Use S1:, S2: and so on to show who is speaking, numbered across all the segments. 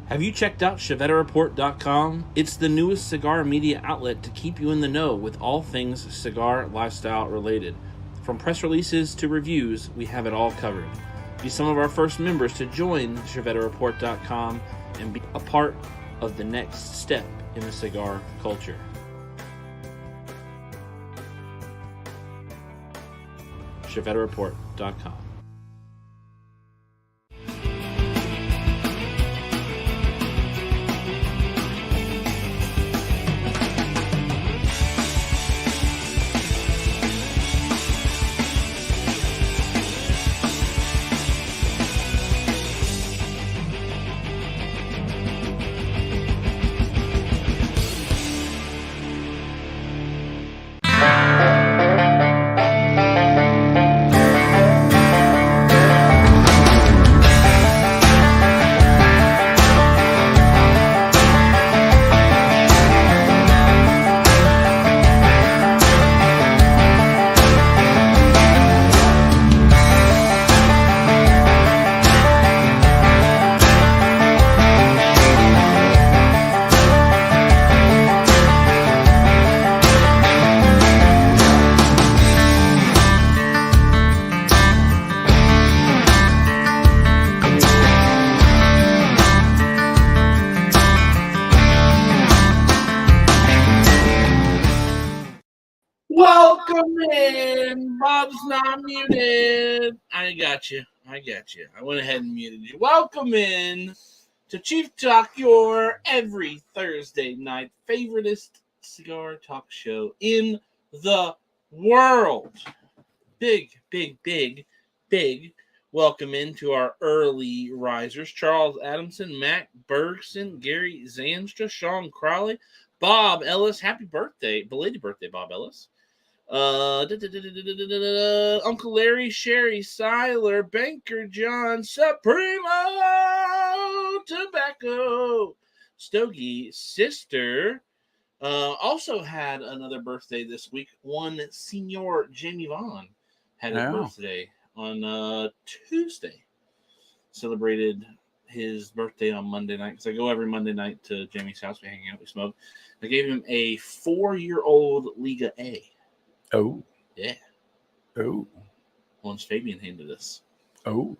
S1: Have you checked out ChevetteReport.com? It's the newest cigar media outlet to keep you in the know with all things cigar lifestyle related. From press releases to reviews, we have it all covered. Be some of our first members to join ChevetteReport.com and be a part of the next step in the cigar culture. ChevetteReport.com. Welcome in. Bob's not muted. I got you. I went ahead and muted you. Welcome in to Chief Talk, your every Thursday night favoriteest cigar talk show in the world. Big welcome in to our early risers. Charles Adamson, Matt Bergson, Gary Zanstra, Sean Crowley, Bob Ellis. Happy birthday. Belated birthday, Bob Ellis. Uncle Larry, Sherry Seiler, Banker John, Supremo Tobacco, Stogie Sister. Also had another birthday this week. One Senior Jamie Vaughn had his birthday on Tuesday. Celebrated his birthday on Monday night because I go every Monday night to Jamie's house. We hang out, we smoke. I gave him a 4-year-old Liga A.
S2: Oh.
S1: Yeah.
S2: Oh.
S1: Once Fabian handed us.
S2: Oh.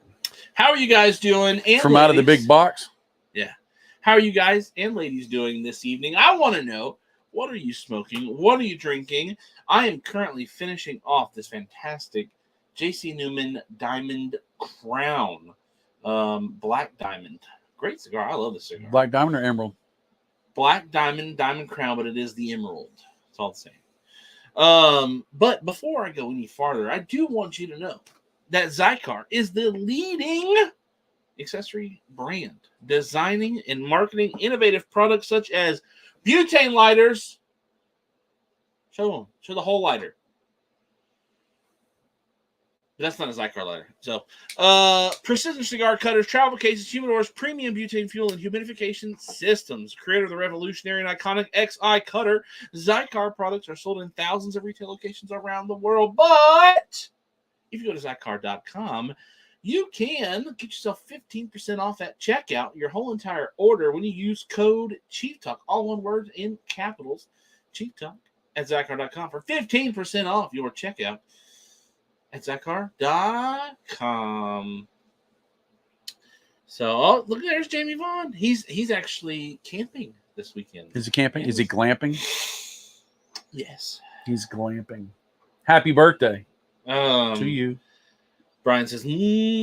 S1: How are you guys doing? And
S2: from
S1: ladies,
S2: out of the big box?
S1: Yeah. How are you guys and ladies doing this evening? I want to know, what are you smoking? What are you drinking? I am currently finishing off this fantastic J.C. Newman Diamond Crown. Black Diamond. Great cigar. I love this cigar.
S2: Black Diamond or Emerald?
S1: Black Diamond, Diamond Crown, but it is the Emerald. It's all the same. But before I go any farther, I do want you to know that Cigar is the leading accessory brand, designing and marketing innovative products such as butane lighters. Show the whole lighter. But that's not a Zycar lighter. So, precision cigar cutters, travel cases, humidors, premium butane fuel, and humidification systems. Creator of the revolutionary and iconic XI cutter, Zycar products are sold in thousands of retail locations around the world. But if you go to Zycar.com, you can get yourself 15% off at checkout, your whole entire order, when you use code Chief Talk, all one word in capitals, Chief Talk at Zycar.com for 15% off your checkout at Zycar.com. So, look, there's Jamie Vaughn. He's actually camping this weekend.
S2: Is he camping? Is he glamping?
S1: Yes.
S2: He's glamping. Happy birthday
S1: to
S2: you.
S1: Brian says,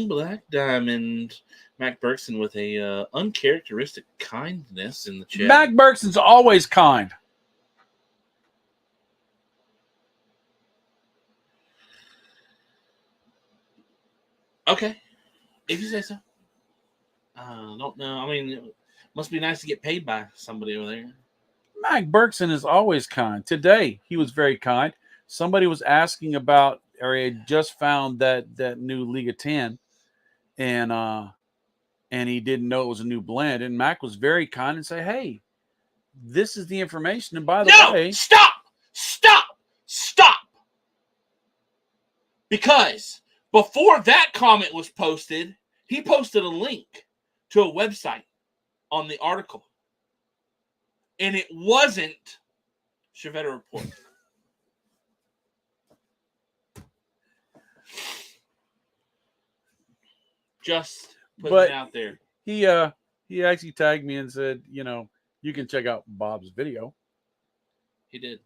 S1: Black Diamond. Mac Bergson with a uncharacteristic kindness in the chat.
S2: Mac Bergson's always kind.
S1: Okay, if you say so. Don't know. I mean, it must be nice to get paid by somebody over there.
S2: Mac Bergson is always kind. Today, he was very kind. Somebody was asking about, or he had just found that new Liga 10, and he didn't know it was a new blend. And Mac was very kind and say, "Hey, this is the information. And by the way,
S1: stop. Because before that comment was posted, he posted a link to a website on the article. And it wasn't Chevetta Report. Just putting it out there.
S2: He actually tagged me and said, you can check out Bob's video.
S1: He did.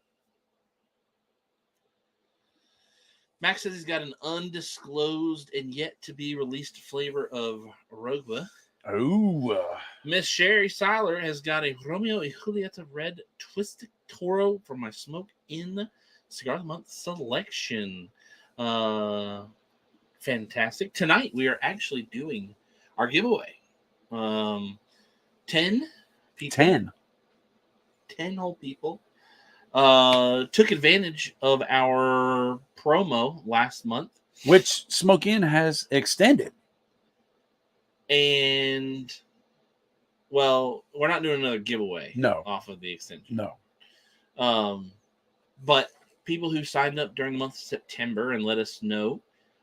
S1: Max says he's got an undisclosed and yet to be released flavor of Arugula.
S2: Oh.
S1: Miss Sherry Seiler has got a Romeo y Julieta Red Twisted Toro for my Smoke in Cigar of the Month selection. Fantastic. Tonight we are actually doing our giveaway. 10 people. 10 whole people took advantage of our promo last month,
S2: which Smoke In has extended.
S1: And well, we're not doing another giveaway.
S2: No.
S1: Off of the extension.
S2: No.
S1: But people who signed up during the month of September and let us know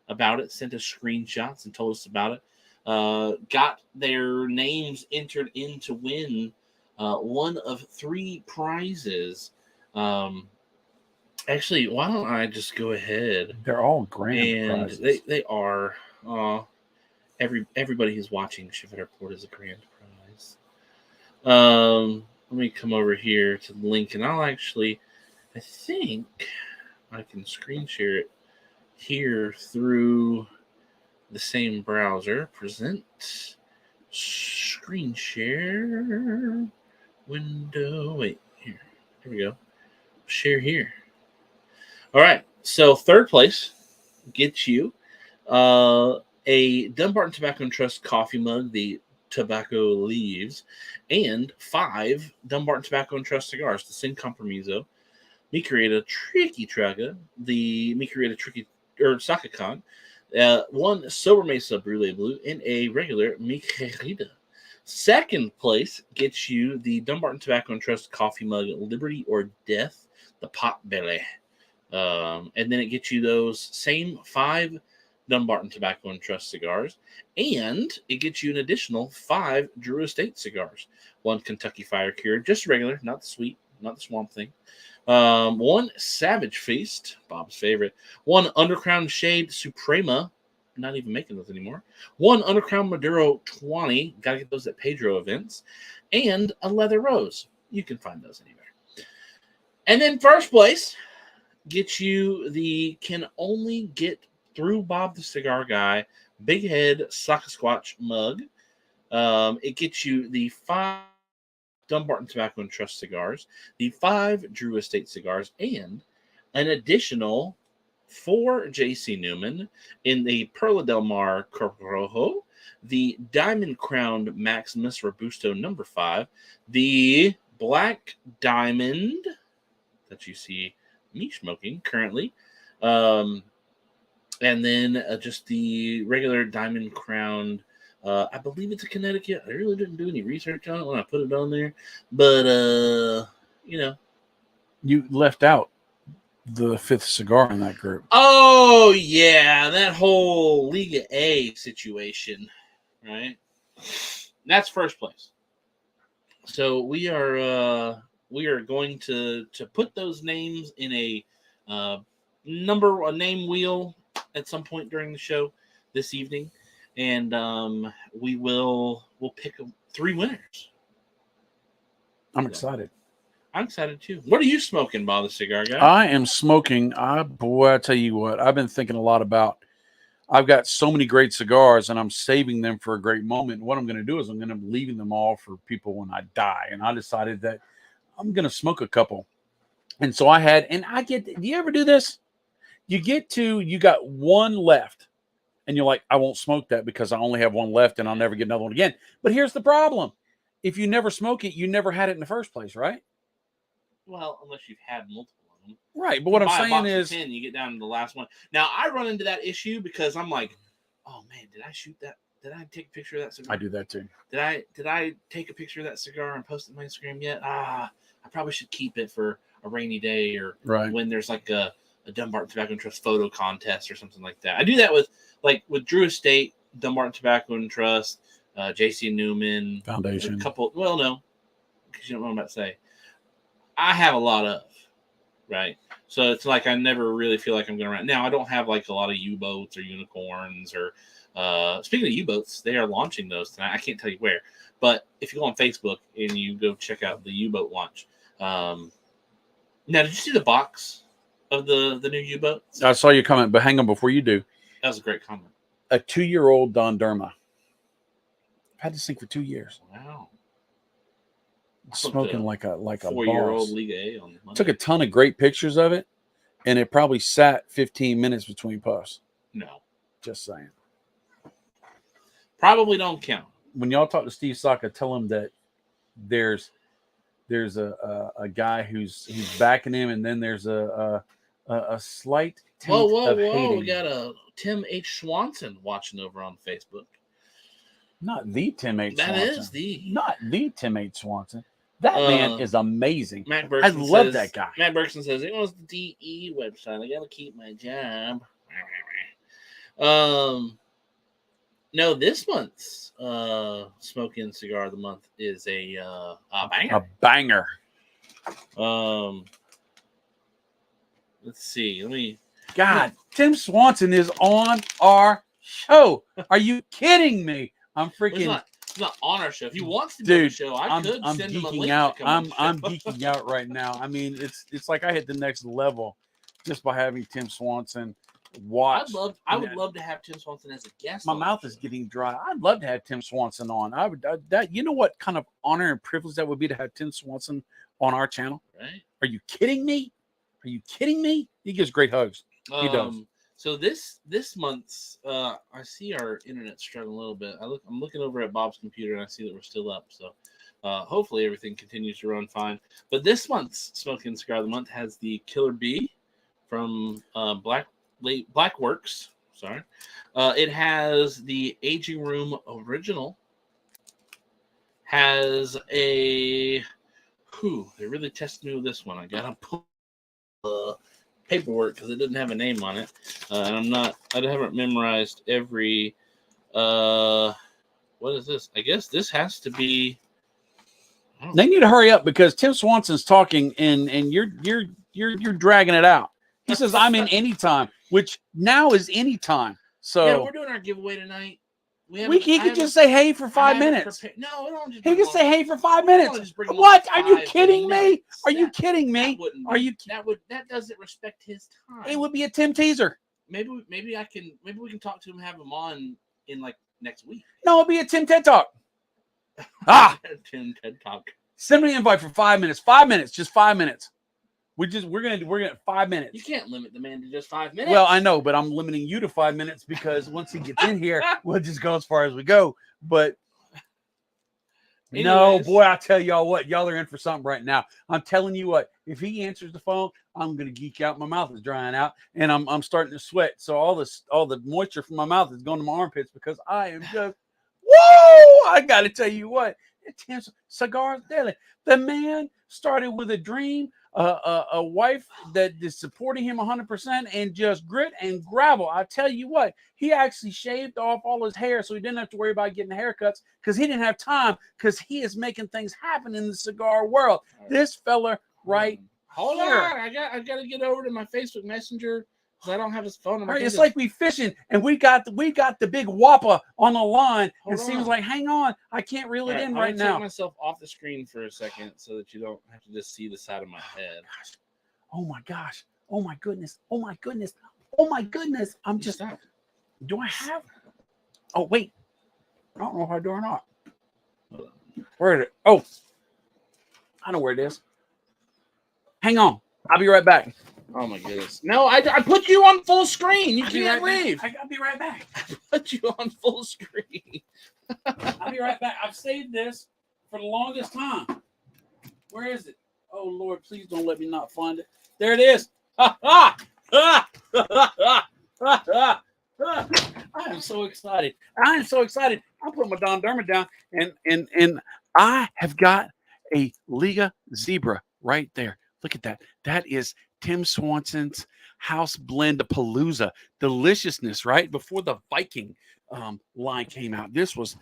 S1: about it, sent us screenshots and told us about it, got their names entered in to win one of 3 prizes. Actually, why don't I just go ahead?
S2: They're all grand
S1: and
S2: prizes.
S1: They are. Everybody who's watching Chevetta Report is a grand prize. Let me come over here to the link, and I think I can screen share it here through the same browser. Present screen share window. Wait, here we go. Share here. All right, so third place gets you a Dunbarton Tobacco and Trust coffee mug, the Tobacco Leaves, and 5 Dunbarton Tobacco and Trust cigars, the Sin Compromiso, Mi Querida Tricky Traga, the Mi Querida Tricky Sakakan, 1 Sober Mesa Brule Blue, and a regular Mi Querida. Second place gets you the Dunbarton Tobacco and Trust coffee mug, Liberty or Death, the Pot Belly. And then it gets you those same 5 Dunbarton Tobacco and Trust cigars, and it gets you an additional 5 Drew Estate cigars. 1 Kentucky Fire Cured, just regular, not the sweet, not the Swamp Thing. 1 Savage Feast, Bob's favorite. 1 Undercrown Shade Suprema, not even making those anymore. 1 Undercrown Maduro 20, gotta get those at Pedro events, and a Leather Rose. You can find those anywhere. And then first place gets you the can only get through Bob the Cigar Guy Big Head Sasquatch mug. It gets you the 5 Dunbarton Tobacco and Trust cigars, the 5 Drew Estate cigars, and an additional 4 J.C. Newman in the Perla del Mar Corojo, the Diamond Crowned Maximus Robusto No. 5, the Black Diamond that you see me smoking currently, and then just the regular Diamond Crowned. I believe it's a Connecticut. I really didn't do any research on it when I put it on there, but
S2: you left out the 5th cigar in that group.
S1: Oh yeah, that whole Liga A situation, right? That's first place. So we are going to put those names in a name wheel at some point during the show this evening, and we'll pick 3 winners.
S2: I'm excited.
S1: I'm excited too. What are you smoking, Bob the Cigar Guy?
S2: I am smoking. I tell you what, I've been thinking a lot about. I've got so many great cigars, and I'm saving them for a great moment. What I'm going to do is I'm going to be leaving them all for people when I die, and I decided that I'm going to smoke a couple. And so do you ever do this? You got 1 left, and you're like, I won't smoke that because I only have 1 left, and I'll never get another one again. But here's the problem. If you never smoke it, you never had it in the first place, right?
S1: Well, unless you've had multiple of them.
S2: Right, but what I'm saying is
S1: 10, you get down to the last one. Now, I run into that issue because I'm like, oh, man, did I shoot that? Did I take a picture of that cigar?
S2: I do that too.
S1: Did I take a picture of that cigar and post it on my Instagram yet? I probably should keep it for a rainy day or when there's like a Dunbarton Tobacco and Trust photo contest or something like that. I do that with Drew Estate, Dunbarton Tobacco and Trust, J.C. Newman
S2: Foundation.
S1: A couple. Well, no, because you don't know what I'm about to say. I have a lot of, right? So it's like I never really feel like I'm going around. Now, I don't have like a lot of U-boats or unicorns or speaking of U-boats, they are launching those tonight. I can't tell you where, but if you go on Facebook and you go check out the U-boat launch. Now, did you see the box of the new U-boats?
S2: I saw your comment, but hang on before you do.
S1: That was a great comment.
S2: A 2-year-old Don Derma. I've had this thing for 2 years.
S1: Wow.
S2: Smoking like a
S1: 4-year-old
S2: boss.
S1: Liga A on Monday.
S2: Took a ton of great pictures of it, and it probably sat 15 minutes between puffs.
S1: No.
S2: Just saying.
S1: Probably don't count.
S2: When y'all talk to Steve Saka, tell him that there's a guy who's backing him, and then there's a slight taint of hating.
S1: We got a Tim H. Swanson watching over on Facebook.
S2: Not the Tim H. Swanson.
S1: That is
S2: not the Tim H. Swanson. That man is amazing.
S1: Matt
S2: I
S1: Berkson
S2: love
S1: says,
S2: that guy.
S1: Matt Berkson says it was the DE website. I gotta keep my job. No, this month's Smoking Cigar of the Month is a banger.
S2: A banger.
S1: Let's see.
S2: God, Tim Swanson is on our show. Are you kidding me? I'm freaking.
S1: It's not on our show. If he wants to be on the show, I'm send him a link
S2: out.
S1: to come
S2: I'm geeking out right now. I mean, it's like I hit the next level just by having Tim Swanson watch.
S1: I would love to have Tim Swanson as a guest.
S2: My mouth is getting dry. I'd love to have Tim Swanson on. You know what kind of honor and privilege that would be to have Tim Swanson on our channel?
S1: Right?
S2: Are you kidding me? Are you kidding me? He gives great hugs. He does.
S1: So this month's I see our internet struggling a little bit. I'm looking over at Bob's computer and I see that we're still up. So hopefully everything continues to run fine. But this month's Smoking Cigar of the Month has the Killer Bee from Blackworks. Sorry. It has the Aging Room Original. Has a they really tested me with this one. I gotta pull paperwork because it didn't have a name on it, and I haven't memorized every. What is this? I guess this has to be.
S2: They need to hurry up because Tim Swanson's talking and you're dragging it out. He says I'm in anytime, which now is anytime. So
S1: yeah, we're doing our giveaway tonight.
S2: He could just say hey for 5 minutes.
S1: No, we don't.
S2: He could say hey for 5 minutes. What? Are you kidding me? Are you kidding me?
S1: That doesn't respect his time.
S2: It would be a Tim teaser.
S1: Maybe we can talk to him, have him on in like next week.
S2: No, it'd be a Tim TED Talk.
S1: Tim TED Talk.
S2: Send me an invite for 5 minutes. 5 minutes, just 5 minutes. We're gonna 5 minutes.
S1: You can't limit the man to just 5 minutes.
S2: Well, I know, but I'm limiting you to 5 minutes because once he gets in here, we'll just go as far as we go. But anyways, no, boy, I tell y'all what, y'all are in for something right now. I'm telling you what, if he answers the phone, I'm gonna geek out. My mouth is drying out, and I'm starting to sweat. So all the moisture from my mouth is going to my armpits because I am just whoa! I got to tell you what, Cigars Daily. The man started with a dream. A wife that is supporting him 100% and just grit and gravel. I tell you what, he actually shaved off all his hair so he didn't have to worry about getting haircuts because he didn't have time because he is making things happen in the cigar world. This fella
S1: Hold on. I got to get over to my Facebook Messenger because I don't have his phone number.
S2: It's like we fishing and we got the big whopper on the line. It seems like, hang on, I can't reel it in right now.
S1: Take myself off the screen for a second so that you don't have to just see the side of my head.
S2: Oh my gosh. Oh my goodness. Oh my goodness. Oh my goodness. I'm just. Do I have? Oh wait. I don't know if I do or not. Where is it? Oh, I know where it is. Hang on. I'll be right back.
S1: Oh my goodness! No, I put you on full screen. You can't leave.
S2: I'll be right back.
S1: I put you on full screen.
S2: I'll be right back. I've saved this for the longest time. Where is it? Oh Lord, please don't let me not find it. There it is. I am so excited. I'm putting my Don Derma down, and I have got a Liga Zebra right there. Look at that. That is Tim Swanson's House Blend Palooza, deliciousness, right before the Viking line came out. This was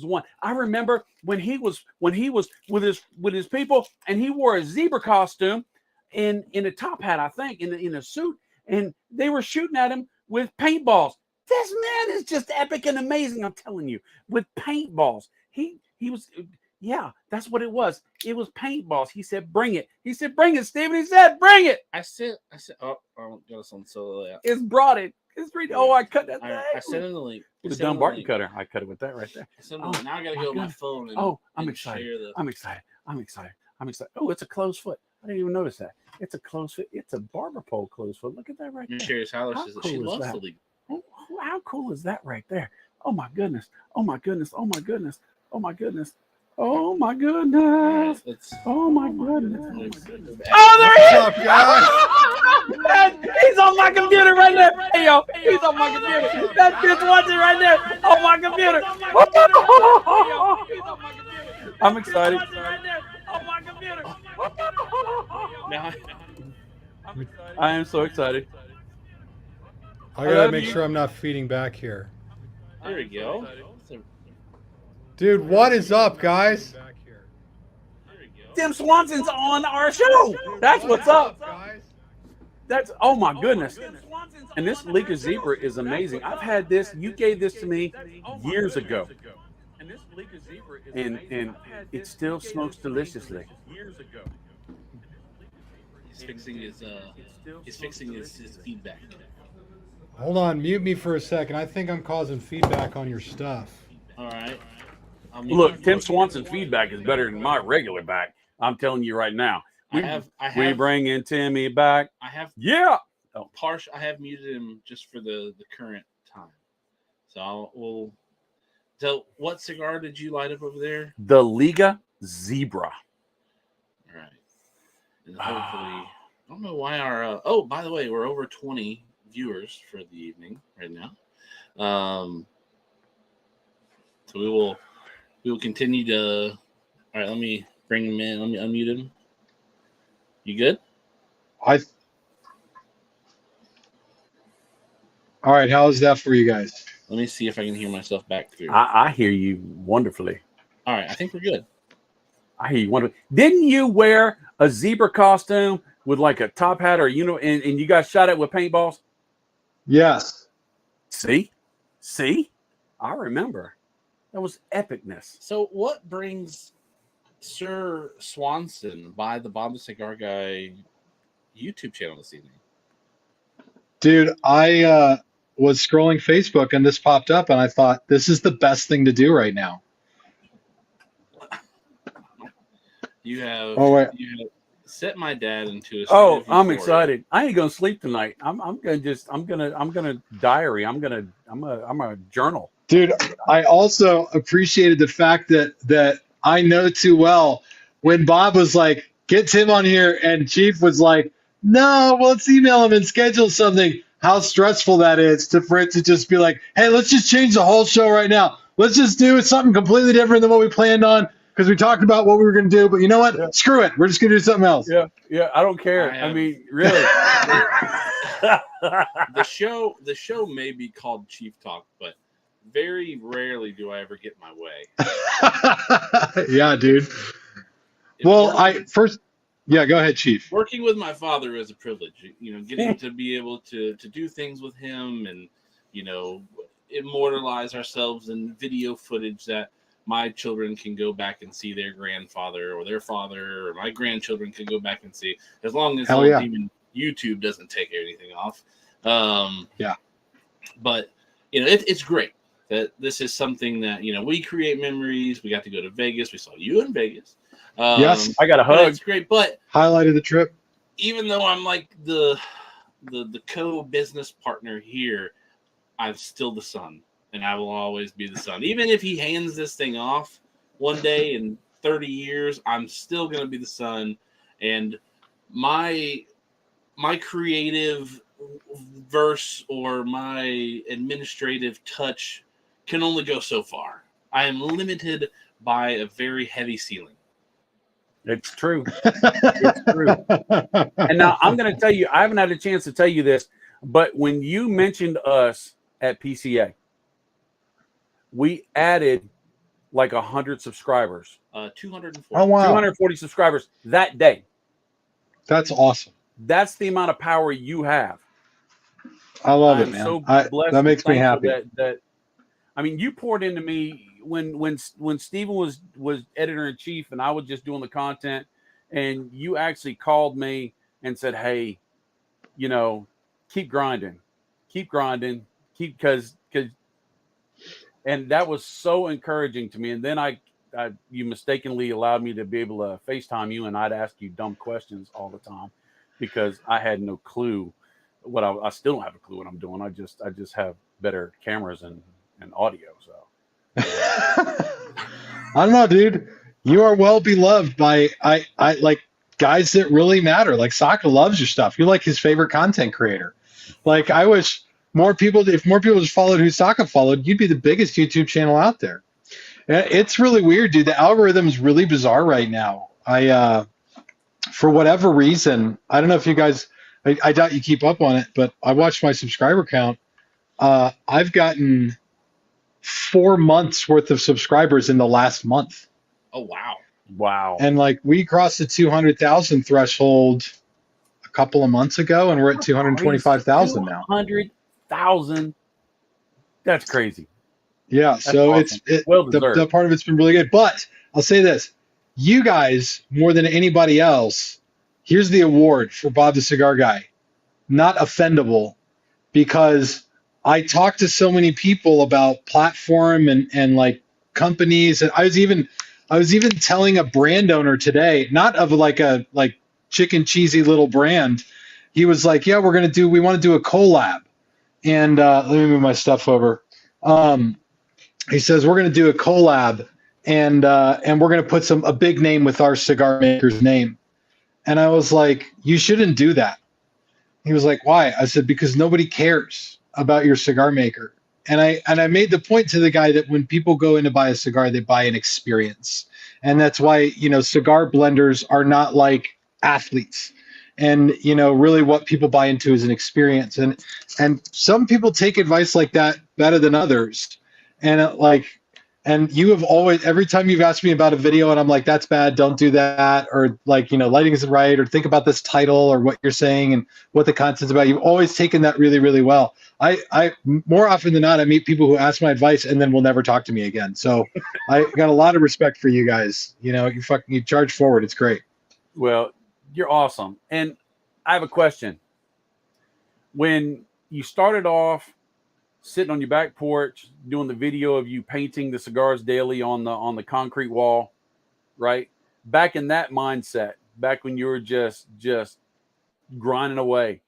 S2: one I remember when he was with his people, and he wore a zebra costume in a top hat, I think, in a suit, and they were shooting at him with paintballs. This man is just epic and amazing. I'm telling you, with paintballs. He was, yeah, that's what it was. It was paintballs. He said, "Bring it." He said, "Bring it, Steven." He said, "Bring it."
S1: I said, oh, I got us on solo. Yeah.
S2: It's brought it. It's pretty. Oh, I cut that.
S1: I sent him the link.
S2: The Dumbarton cutter. I cut it with that right there.
S1: Now I gotta go on my phone. And,
S2: I'm excited. I'm excited. Oh, it's a closed foot. I didn't even notice that. It's a closed foot. It's a barber pole closed foot. Look at that right there.
S1: Sherry's house says that she loves the league.
S2: Oh, how cool is that right there? Oh my goodness. Oh my goodness. Oh my goodness. Oh my goodness. Oh my goodness. Oh my goodness. Oh, there he is.
S3: What's up, guys?
S2: He's on my computer right there. Hey, yo, he's on my computer. That kid's watching right there on my computer. I'm excited. I am so excited.
S3: I gotta make sure I'm not feeding back here.
S1: There we go.
S3: Dude, what is up, guys?
S2: Tim Swanson's on our show. That's what's up. That's, oh my goodness. And this Liga Zebra is amazing. I've had this. You gave this to me years ago. And it still smokes deliciously.
S1: He's fixing his feedback.
S3: Hold on, mute me for a second. I think I'm causing feedback on your stuff.
S1: All right.
S2: Look, Tim Swanson feedback is better than my regular back. I'm telling you right now. We bring in Timmy back. Yeah.
S1: Oh. I have muted him just for the current time. So So what cigar did you light up over there?
S2: The Liga Zebra.
S1: All right. And hopefully, I don't know why our. Oh, by the way, we're over 20 viewers for the evening right now. So we will continue to. All right, let me bring him in. Let me unmute him. You good?
S3: All right, how is that for you guys?
S1: Let me see if I can hear myself back through.
S2: I hear you wonderfully.
S1: All right, I think we're good.
S2: I hear you wonderfully. Didn't you wear a zebra costume with like a top hat, or and you got shot at with paintballs?
S3: Yes.
S2: See, I remember. That was epicness.
S1: So, what brings Sir Swanson by the Bob the Cigar Guy YouTube channel this evening?
S3: Dude, I was scrolling Facebook and this popped up, and I thought this is the best thing to do right now.
S1: You have set my dad into a.
S2: Oh, I'm excited! I ain't gonna sleep tonight. I'm gonna diary. I'm a journal.
S3: Dude, I also appreciated the fact that I know too well when Bob was like, "Get Tim on here," and Chief was like, "No, well, let's email him and schedule something." How stressful that is for it to just be like, "Hey, let's just change the whole show right now. Let's just do something completely different than what we planned on." Because we talked about what we were going to do, but you know what? Yeah. Screw it. We're just going to do something else.
S2: Yeah. I don't care. I mean, really.
S1: The show may be called Chief Talk, but very rarely do I ever get my way.
S3: Yeah, dude. Go ahead, Chief.
S1: Working with my father is a privilege. Getting to be able to do things with him and, immortalize ourselves in video footage that my children can go back and see their grandfather or their father, or my grandchildren can go back and see, as long as even YouTube doesn't take anything off. But it's great that this is something that we create memories. We got to go to Vegas. We saw you in Vegas.
S3: Yes,
S2: I got a hug.
S1: It's great, but
S3: highlighted the trip.
S1: Even though I'm like the co-business partner here, I'm still the son. And I will always be the son. Even if he hands this thing off one day in 30 years, I'm still going to be the son. And my creative verse or my administrative touch can only go so far. I am limited by a very heavy ceiling.
S2: It's true. It's true. And now I'm going to tell you, I haven't had a chance to tell you this, but when you mentioned us at PCA, we added like 100 subscribers.
S1: 240.
S3: Oh, wow.
S2: 240 subscribers that day.
S3: That's awesome.
S2: That's the amount of power you have.
S3: I love it,
S2: I'm
S3: man.
S2: so
S3: That
S2: blessed
S3: makes
S2: and
S3: me
S2: thankful
S3: happy.
S2: that I mean, you poured into me when Steven was editor in chief and I was just doing the content, and you actually called me and said, "Hey, you know, keep grinding, because and that was so encouraging to me. And then you mistakenly allowed me to be able to FaceTime you, and I'd ask you dumb questions all the time because I had no clue what I still don't have a clue what I'm doing. I just have better cameras and audio. So
S3: I don't know, dude. You are well beloved by I like guys that really matter. Like Sokka loves your stuff. You're like his favorite content creator. Like I wish if more people just followed who Sokka followed, you'd be the biggest YouTube channel out there. It's really weird, dude. The algorithm is really bizarre right now. For whatever reason, I don't know if you guys, I doubt you keep up on it, but I watched my subscriber count. I've gotten 4 months worth of subscribers in the last month.
S1: Oh, wow.
S2: wow.
S3: And like we crossed the 200,000 threshold a couple of months ago, and we're at 225,000 now.
S2: 200,000. That's crazy.
S3: Yeah.
S2: That's
S3: So
S2: awesome. Well deserved.
S3: the part of it's been really good. But I'll say this: you guys, more than anybody else, here's the award for Bob the Cigar Guy. Not offendable, because I talked to so many people about platform and like companies, and I was even telling a brand owner today, not of like a chicken cheesy little brand. He was like, "Yeah, we want to do a collab," and let me move my stuff over. He says we're going to do a collab, and we're going to put a big name with our cigar maker's name. And I was like, "You shouldn't do that." He was like, "Why?" I said, "Because nobody cares about your cigar maker." And I made the point to the guy that when people go in to buy a cigar, they buy an experience. And that's why, cigar blenders are not like athletes. And, really what people buy into is an experience. And some people take advice like that better than others. And you have always, every time you've asked me about a video and I'm like, "That's bad, don't do that," or like, lighting isn't right, or think about this title or what you're saying and what the content's about, you've always taken that really, really well. I more often than not, I meet people who ask my advice and then will never talk to me again. So I got a lot of respect for you guys. You charge forward. It's great.
S2: Well, you're awesome. And I have a question. When you started off sitting on your back porch doing the video of you painting the cigars daily on the concrete wall, right? Back in that mindset, back when you were just grinding away,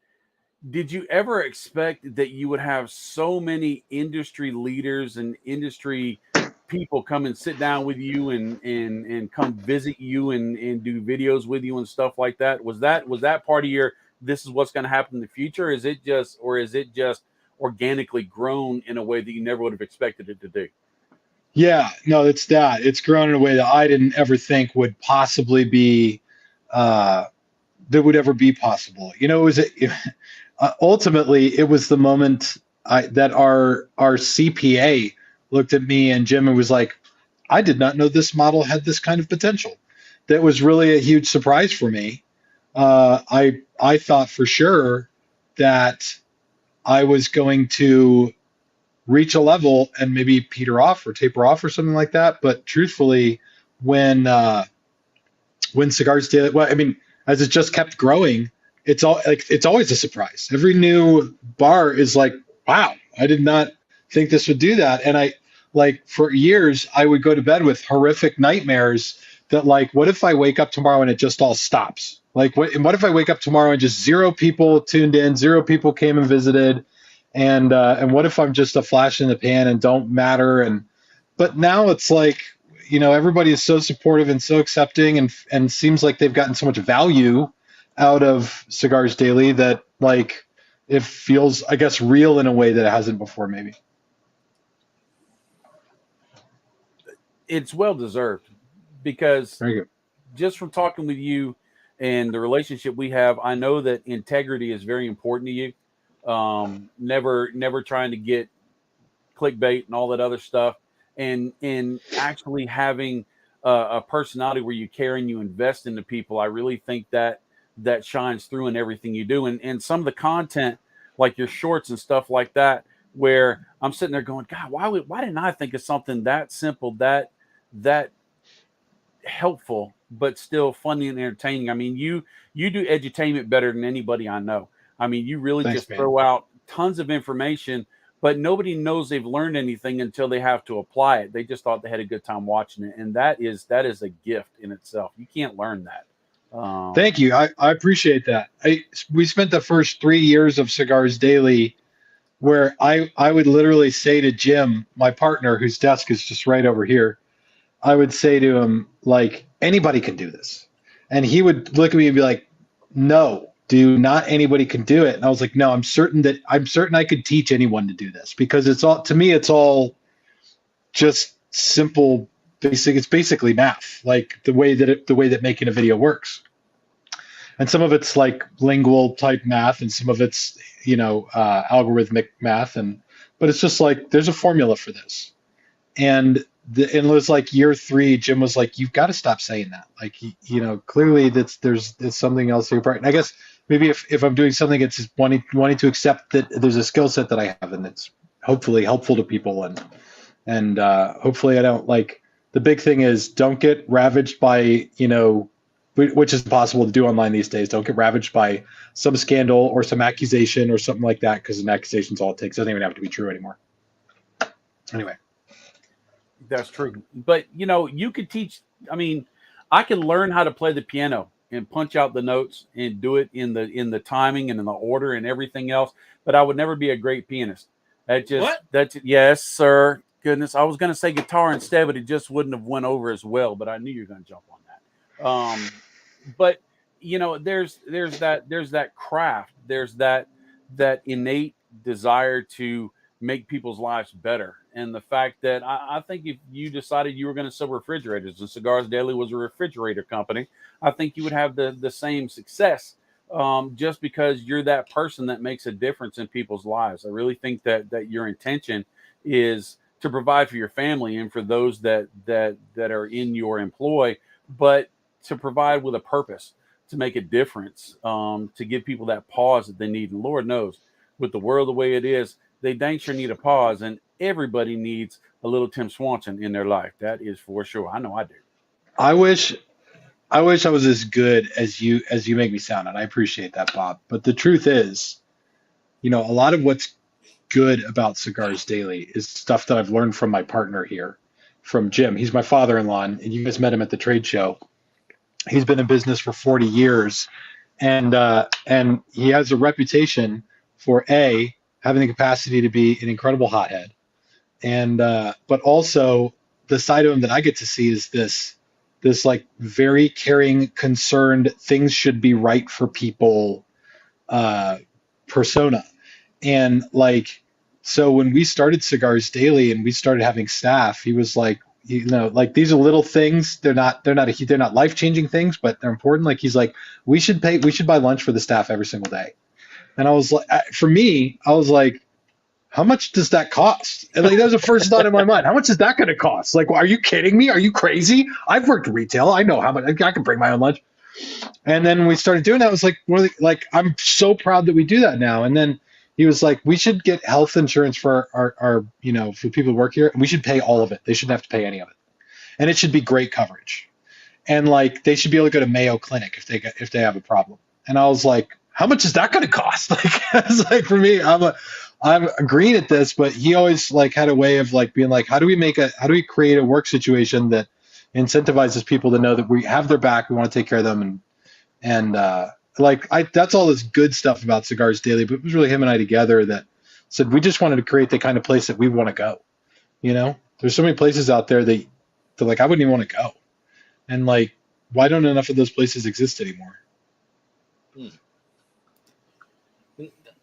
S2: did you ever expect that you would have so many industry leaders and industry people come and sit down with you and come visit you and do videos with you and stuff like that? Was that part of your, this is what's going to happen in the future? Is it just organically grown in a way that you never would have expected it to do?
S3: Yeah, no, it's grown in a way that I didn't ever think would possibly be, that would ever be possible. Ultimately, it was the moment that our CPA looked at me and Jim and was like, "I did not know this model had this kind of potential." That was really a huge surprise for me. I thought for sure that I was going to reach a level and maybe peter off or taper off or something like that. But truthfully, when Cigars did, well, I mean, as it just kept growing, it's always a surprise. Every new bar is like, "Wow, I did not think this would do that." And for years, I would go to bed with horrific nightmares that like, what if I wake up tomorrow and it just all stops? Like, what if I wake up tomorrow and just 0 people tuned in, 0 people came and visited, and what if I'm just a flash in the pan and don't matter? But now it's like, everybody is so supportive and so accepting, and seems like they've gotten so much value out of Cigars Daily that like it feels, I guess, real in a way that it hasn't before. Maybe
S2: it's well deserved, because
S3: very good.
S2: just from talking with you and the relationship we have, I know that integrity is very important to you. Never trying to get clickbait and all that other stuff, and actually having a personality where you care and you invest into people. I really think that that shines through in everything you do, and some of the content, like your shorts and stuff like that, where I'm sitting there going, God, why didn't I think of something that simple, that helpful, but still funny and entertaining? I mean, you do edutainment better than anybody I know. I mean, you really
S3: Thanks,
S2: just
S3: man.
S2: throw out tons of information, but nobody knows they've learned anything until they have to apply it. They just thought they had a good time watching it, and that is a gift in itself. You can't learn that.
S3: Thank you. I appreciate that. We spent the first 3 years of Cigars Daily where I would literally say to Jim, my partner, whose desk is just right over here, I would say to him, like, anybody can do this. And he would look at me and be like, no, not anybody can do it. And I was like, no, I'm certain I could teach anyone to do this, because it's all just simple, basic. It's basically math, like the way that making a video works. And some of it's like lingual type math, and some of it's algorithmic math, but it's just like there's a formula for this. And it was like year 3, Jim was like, you've got to stop saying that. Like, clearly there's something else here. And I guess maybe if I'm doing something, it's just wanting to accept that there's a skill set that I have, and it's hopefully helpful to people, and hopefully I don't, like, the big thing is don't get ravaged by, which is impossible to do online these days. Don't get ravaged by some scandal or some accusation or something like that, because an accusation is all it takes. It doesn't even have to be true anymore. Anyway.
S2: That's true. But, you could teach. I mean, I can learn how to play the piano and punch out the notes and do it in the timing and in the order and everything else, but I would never be a great pianist. Yes, sir. Goodness, I was going to say guitar instead, but it just wouldn't have went over as well, but I knew you were going to jump on that. But there's that craft, there's that innate desire to make people's lives better. And the fact that I think if you decided you were going to sell refrigerators and Cigars Daily was a refrigerator company, I think you would have the same success, just because you're that person that makes a difference in people's lives. I really think that your intention is to provide for your family and for those that are in your employ, but to provide with a purpose, to make a difference, to give people that pause that they need. And Lord knows, with the world the way it is, they dang sure need a pause, and everybody needs a little Tim Swanson in their life. That is for sure. I know I do.
S3: I wish I was as good as you make me sound, and I appreciate that, Bob. But the truth is, a lot of what's good about Cigars Daily is stuff that I've learned from my partner here, from Jim. He's my father-in-law, and you guys met him at the trade show. He's been in business for 40 years, and he has a reputation for having the capacity to be an incredible hothead, and but also the side of him that I get to see is this like very caring, concerned, things should be right for people persona. And like, so when we started Cigars Daily and we started having staff, he was like, like, these are little things. They're not life-changing things, but they're important. Like, he's like, we should buy lunch for the staff every single day. And I was like, for me, I was like, how much does that cost? And like, that was the first thought in my mind. How much is that going to cost? Like, are you kidding me? Are you crazy? I've worked retail. I know how much. I can bring my own lunch. And then we started doing that. I was like, I'm so proud that we do that now. And then he was like, we should get health insurance for our for people who work here, and we should pay all of it. They shouldn't have to pay any of it, and it should be great coverage. And like, they should be able to go to Mayo Clinic if they have a problem. And I was like, how much is that going to cost? Like, it's like, for me, I'm agreeing at this, but he always like had a way of like being like, how do we create a work situation that incentivizes people to know that we have their back, we want to take care of them, and that's all this good stuff about Cigars Daily. But it was really him and I together that said we just wanted to create the kind of place that we want to go. There's so many places out there that like I wouldn't even want to go, and like, why don't enough of those places exist anymore?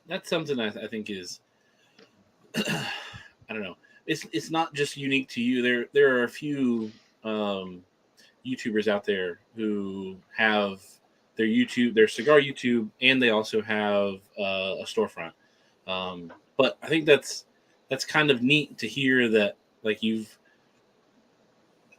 S1: That's something I think is, I don't know. It's not just unique to you. There are a few YouTubers out there who have their cigar YouTube, and they also have a storefront. But I think that's kind of neat to hear that, like,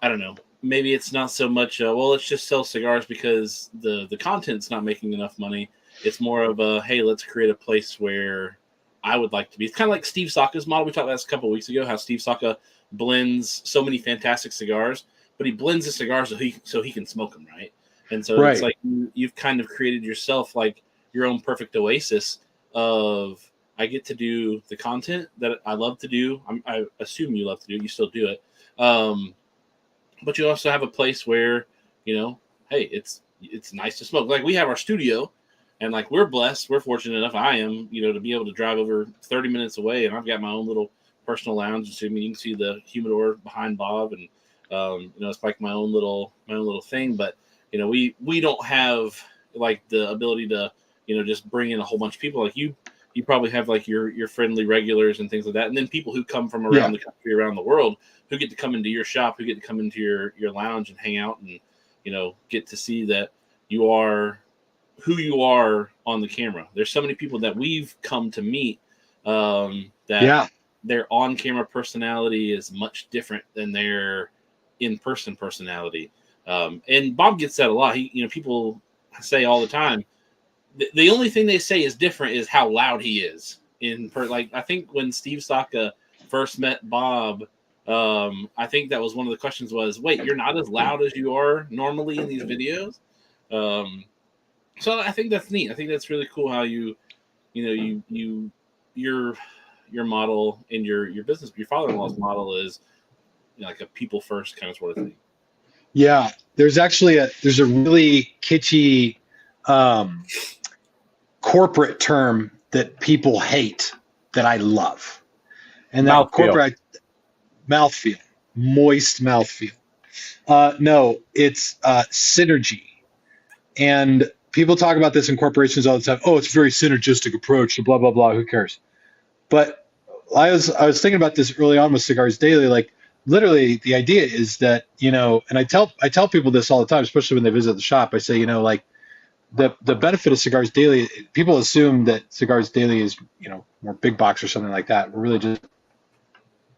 S1: I don't know, maybe it's not so much well, let's just sell cigars because the content's not making enough money. It's more of a, hey, let's create a place where I would like to be. It's kind of like Steve Saka's model. We talked about this a couple of weeks ago, how Steve Saka blends so many fantastic cigars, but he blends the cigars so he can smoke them, right? And so It's like you've kind of created yourself like your own perfect oasis of, I get to do the content that I love to do. I assume you love to do it. You still do it. But you also have a place where, hey, it's nice to smoke. Like, we have our studio, and like, we're blessed. We're fortunate enough, I am, to be able to drive over 30 minutes away, and I've got my own little personal lounge. So, you can see the humidor behind Bob, and it's like my own little thing. But we don't have like the ability to just bring in a whole bunch of people. Like you probably have like your friendly regulars and things like that, and then people who come from around the country, around the world, who get to come into your shop, who get to come into your lounge and hang out, and get to see that you are who you are on the camera. There's so many people that we've come to meet that their on-camera personality is much different than their in-person personality. And Bob gets that a lot. People say all the time, the only thing they say is different is how loud he is. Like, I think when Steve Saka first met Bob, I think that was one of the questions was, wait, you're not as loud as you are normally in these videos? So I think that's neat. I think that's really cool how your model and your business, your father-in-law's model is like a people first kind of sort of thing.
S3: Yeah, there's a really kitschy corporate term that people hate that I love, and that
S2: Mouthfeel.
S3: corporate mouthfeel, moist mouthfeel. No, it's synergy, and people talk about this in corporations all the time. Oh, it's a very synergistic approach to blah blah blah. Who cares? But I was thinking about this early on with Cigars Daily. Like, literally, the idea is that, and I tell people this all the time, especially when they visit the shop. I say, like, the benefit of Cigars Daily, people assume that Cigars Daily is, more big box or something like that. We're really just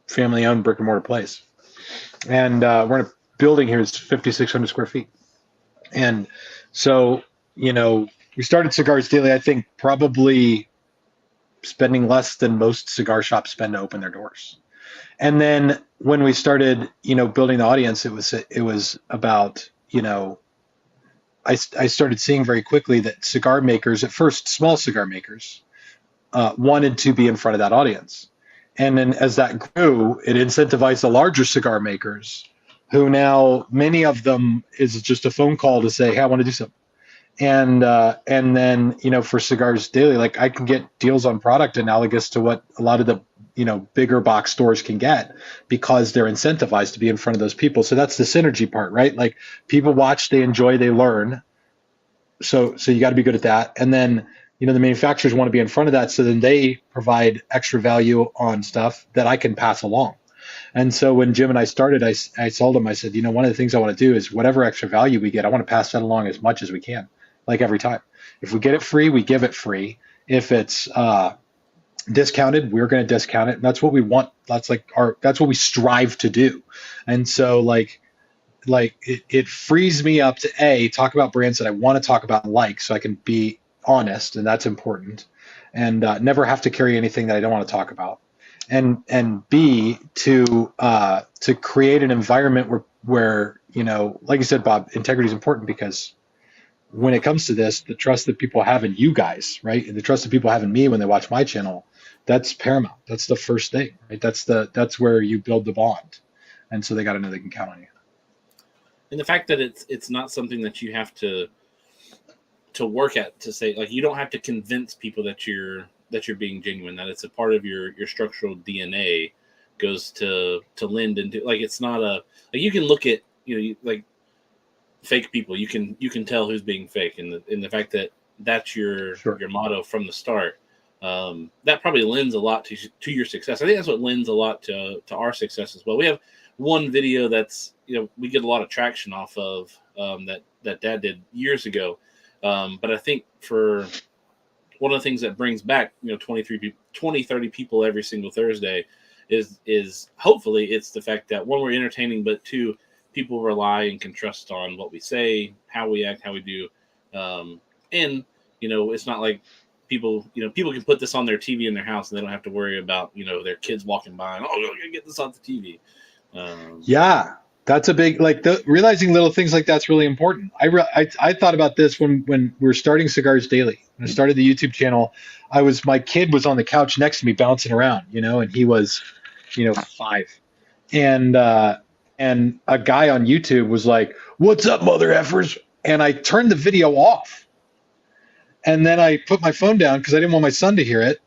S3: family owned brick and mortar place, and we're in a building here that's 5,600 square feet, and so we started Cigars Daily, I think, probably spending less than most cigar shops spend to open their doors. And then when we started, building the audience, it was about, I started seeing very quickly that cigar makers, at first small cigar makers, wanted to be in front of that audience. And then as that grew, it incentivized the larger cigar makers, who now, many of them, is just a phone call to say, hey, I want to do something. And then, for Cigars Daily, like, I can get deals on product analogous to what a lot of the, bigger box stores can get, because they're incentivized to be in front of those people. So that's the synergy part, right? Like, people watch, they enjoy, they learn. So you got to be good at that. And then, the manufacturers want to be in front of that. So then they provide extra value on stuff that I can pass along. And so when Jim and I started, I told him, I said, one of the things I want to do is whatever extra value we get, I want to pass that along as much as we can. Like, every time. If we get it free, we give it free. If it's discounted, we're going to discount it. And that's what we want. That's what we strive to do. And so it frees me up to talk about brands that I want to talk about and like, so I can be honest, and that's important, and never have to carry anything that I don't want to talk about. And B, to create an environment where like you said, Bob, integrity is important, because when it comes to this, the trust that people have in you guys, right, and the trust that people have in me when they watch my channel, that's paramount. That's the first thing, right? That's where you build the bond, and so they got to know they can count on you.
S1: And the fact that it's not something that you have to work at, to say, like, you don't have to convince people that you're being genuine, that it's a part of your structural DNA, goes to lend into, like, it's not like, you can look at, like, fake people, you can tell who's being fake, and the fact that that's your motto from the start, that probably lends a lot to your success. I think that's what lends a lot to our success as well. We have one video that's we get a lot of traction off of that Dad did years ago. But I think for one of the things that brings back 20, 30 people every single Thursday is hopefully it's the fact that, one, we're entertaining, but two, people rely and can trust on what we say, how we act, how we do. And it's not like people can put this on their TV in their house and they don't have to worry about their kids walking by and we're gonna get this off the TV.
S3: Yeah, that's a big, realizing little things like that's really important. I thought about this when we were starting Cigars Daily. When I started the YouTube channel, my kid was on the couch next to me bouncing around, and he was 5, and a guy on YouTube was like, "What's up, mother effers?" And I turned the video off. And then I put my phone down because I didn't want my son to hear it,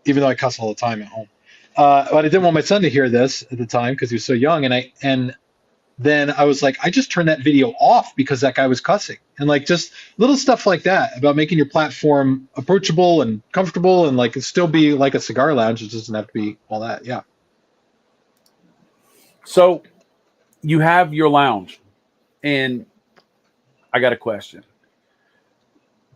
S3: even though I cuss all the time at home. But I didn't want my son to hear this at the time because he was so young. And then I was like, I just turned that video off because that guy was cussing. And just little stuff like that about making your platform approachable and comfortable and it still be like a cigar lounge. It doesn't have to be all that. Yeah.
S2: So you have your lounge, and I got a question.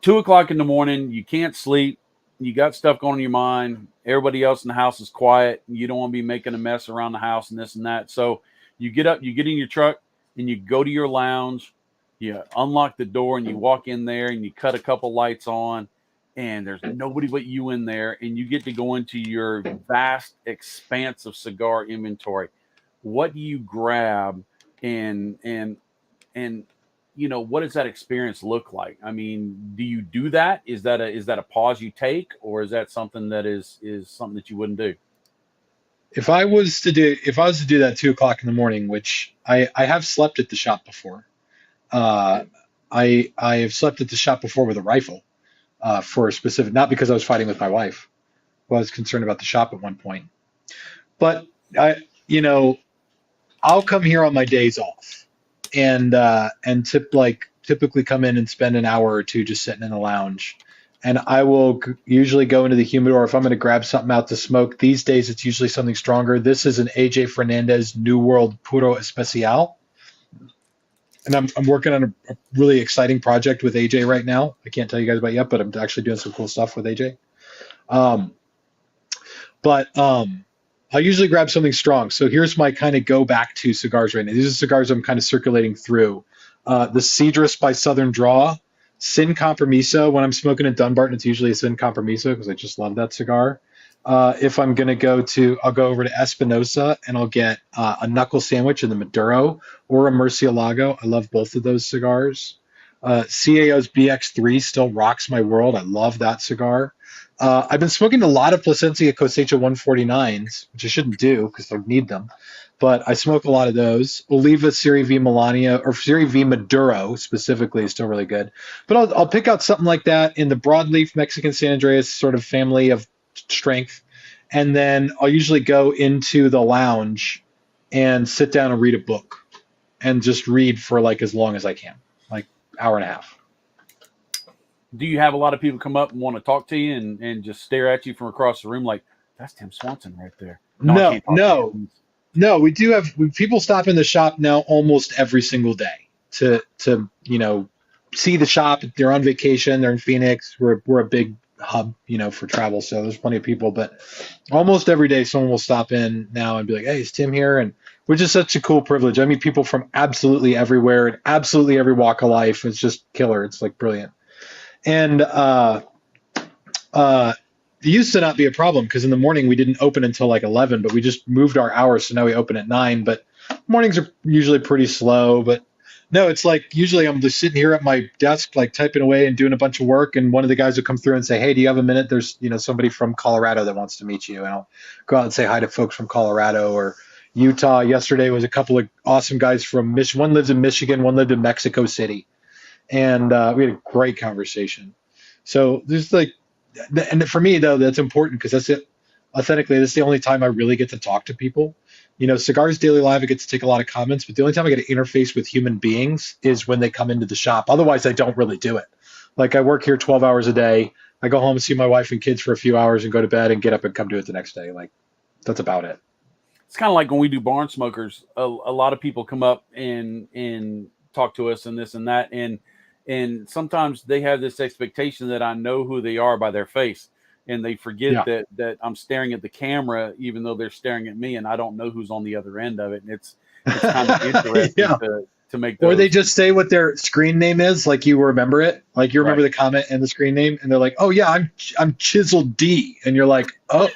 S2: 2:00 in the morning, you can't sleep. You got stuff going in your mind. Everybody else in the house is quiet. You don't want to be making a mess around the house and this and that. So you get up, you get in your truck, and you go to your lounge. You unlock the door, and you walk in there, and you cut a couple lights on, and there's nobody but you in there, and you get to go into your vast expanse of cigar inventory. What do you grab, and what does that experience look like? I mean, do you do that? Is that a pause you take, or is that something that is something that you wouldn't do?
S3: If I was to do that 2:00 in the morning, which I have slept at the shop before. I have slept at the shop before with a rifle, for a specific, not because I was fighting with my wife. I was concerned about the shop at one point, but I'll come here on my days off. And typically come in and spend an hour or two just sitting in the lounge. And I will usually go into the humidor if I'm going to grab something out to smoke. These days, it's usually something stronger. This is an AJ Fernandez New World Puro Especial. And I'm working on a really exciting project with AJ right now. I can't tell you guys about it yet, but I'm actually doing some cool stuff with AJ. I'll usually grab something strong. So here's my kind of go back to cigars right now. These are cigars I'm kind of circulating through. The Cedrus by Southern Draw, Sin Compromiso. When I'm smoking in Dunbarton, it's usually a Sin Compromiso because I just love that cigar. If I'm going to I'll go over to Espinosa and I'll get a knuckle sandwich in the Maduro or a Murcielago. I love both of those cigars. CAO's BX3 still rocks my world. I love that cigar. I've been smoking a lot of Plasencia Cosecha 149s, which I shouldn't do because I need them, but I smoke a lot of those. Oliva Serie V Melania, or Serie V Maduro specifically, is still really good. But I'll pick out something like that in the broadleaf Mexican San Andreas sort of family of strength, and then I'll usually go into the lounge and sit down and read a book and just read for as long as I can, hour and a half.
S2: Do you have a lot of people come up and want to talk to you and just stare at you from across the room like, that's Tim Swanson right there?
S3: No, we do have people stop in the shop now almost every single day to see the shop. They're on vacation. They're in Phoenix. We're a big hub, for travel. So there's plenty of people, but almost every day someone will stop in now and be like, hey, is Tim here? And which is such a cool privilege. I meet people from absolutely everywhere and absolutely every walk of life. It's just killer. It's brilliant. And it used to not be a problem because in the morning we didn't open until 11, but we just moved our hours. So now we open at 9, but mornings are usually pretty slow. But no, it's usually I'm just sitting here at my desk, typing away and doing a bunch of work. And one of the guys will come through and say, hey, do you have a minute? There's, somebody from Colorado that wants to meet you. And I'll go out and say hi to folks from Colorado or Utah. Yesterday was a couple of awesome guys from Michigan. One lives in Michigan, one lived in Mexico City. And we had a great conversation. So there's and for me though, that's important because that's it. Authentically, that's the only time I really get to talk to people. Cigars Daily Live, I get to take a lot of comments, but the only time I get to interface with human beings is when they come into the shop. Otherwise, I don't really do it. I work here 12 hours a day. I go home and see my wife and kids for a few hours and go to bed and get up and come do it the next day. That's about it.
S2: it's kind of like when we do barn smokers. A lot of people come up and talk to us and this and that, and sometimes they have this expectation that I know who they are by their face, and they forget that I'm staring at the camera, even though they're staring at me, and I don't know who's on the other end of it. And it's kind of interesting to make those.
S3: Or they just say what their screen name is, like you remember it, like you remember
S2: Right.
S3: the comment and the screen name, and they're like, "Oh yeah, I'm Chiseled D," and you're like, "Oh,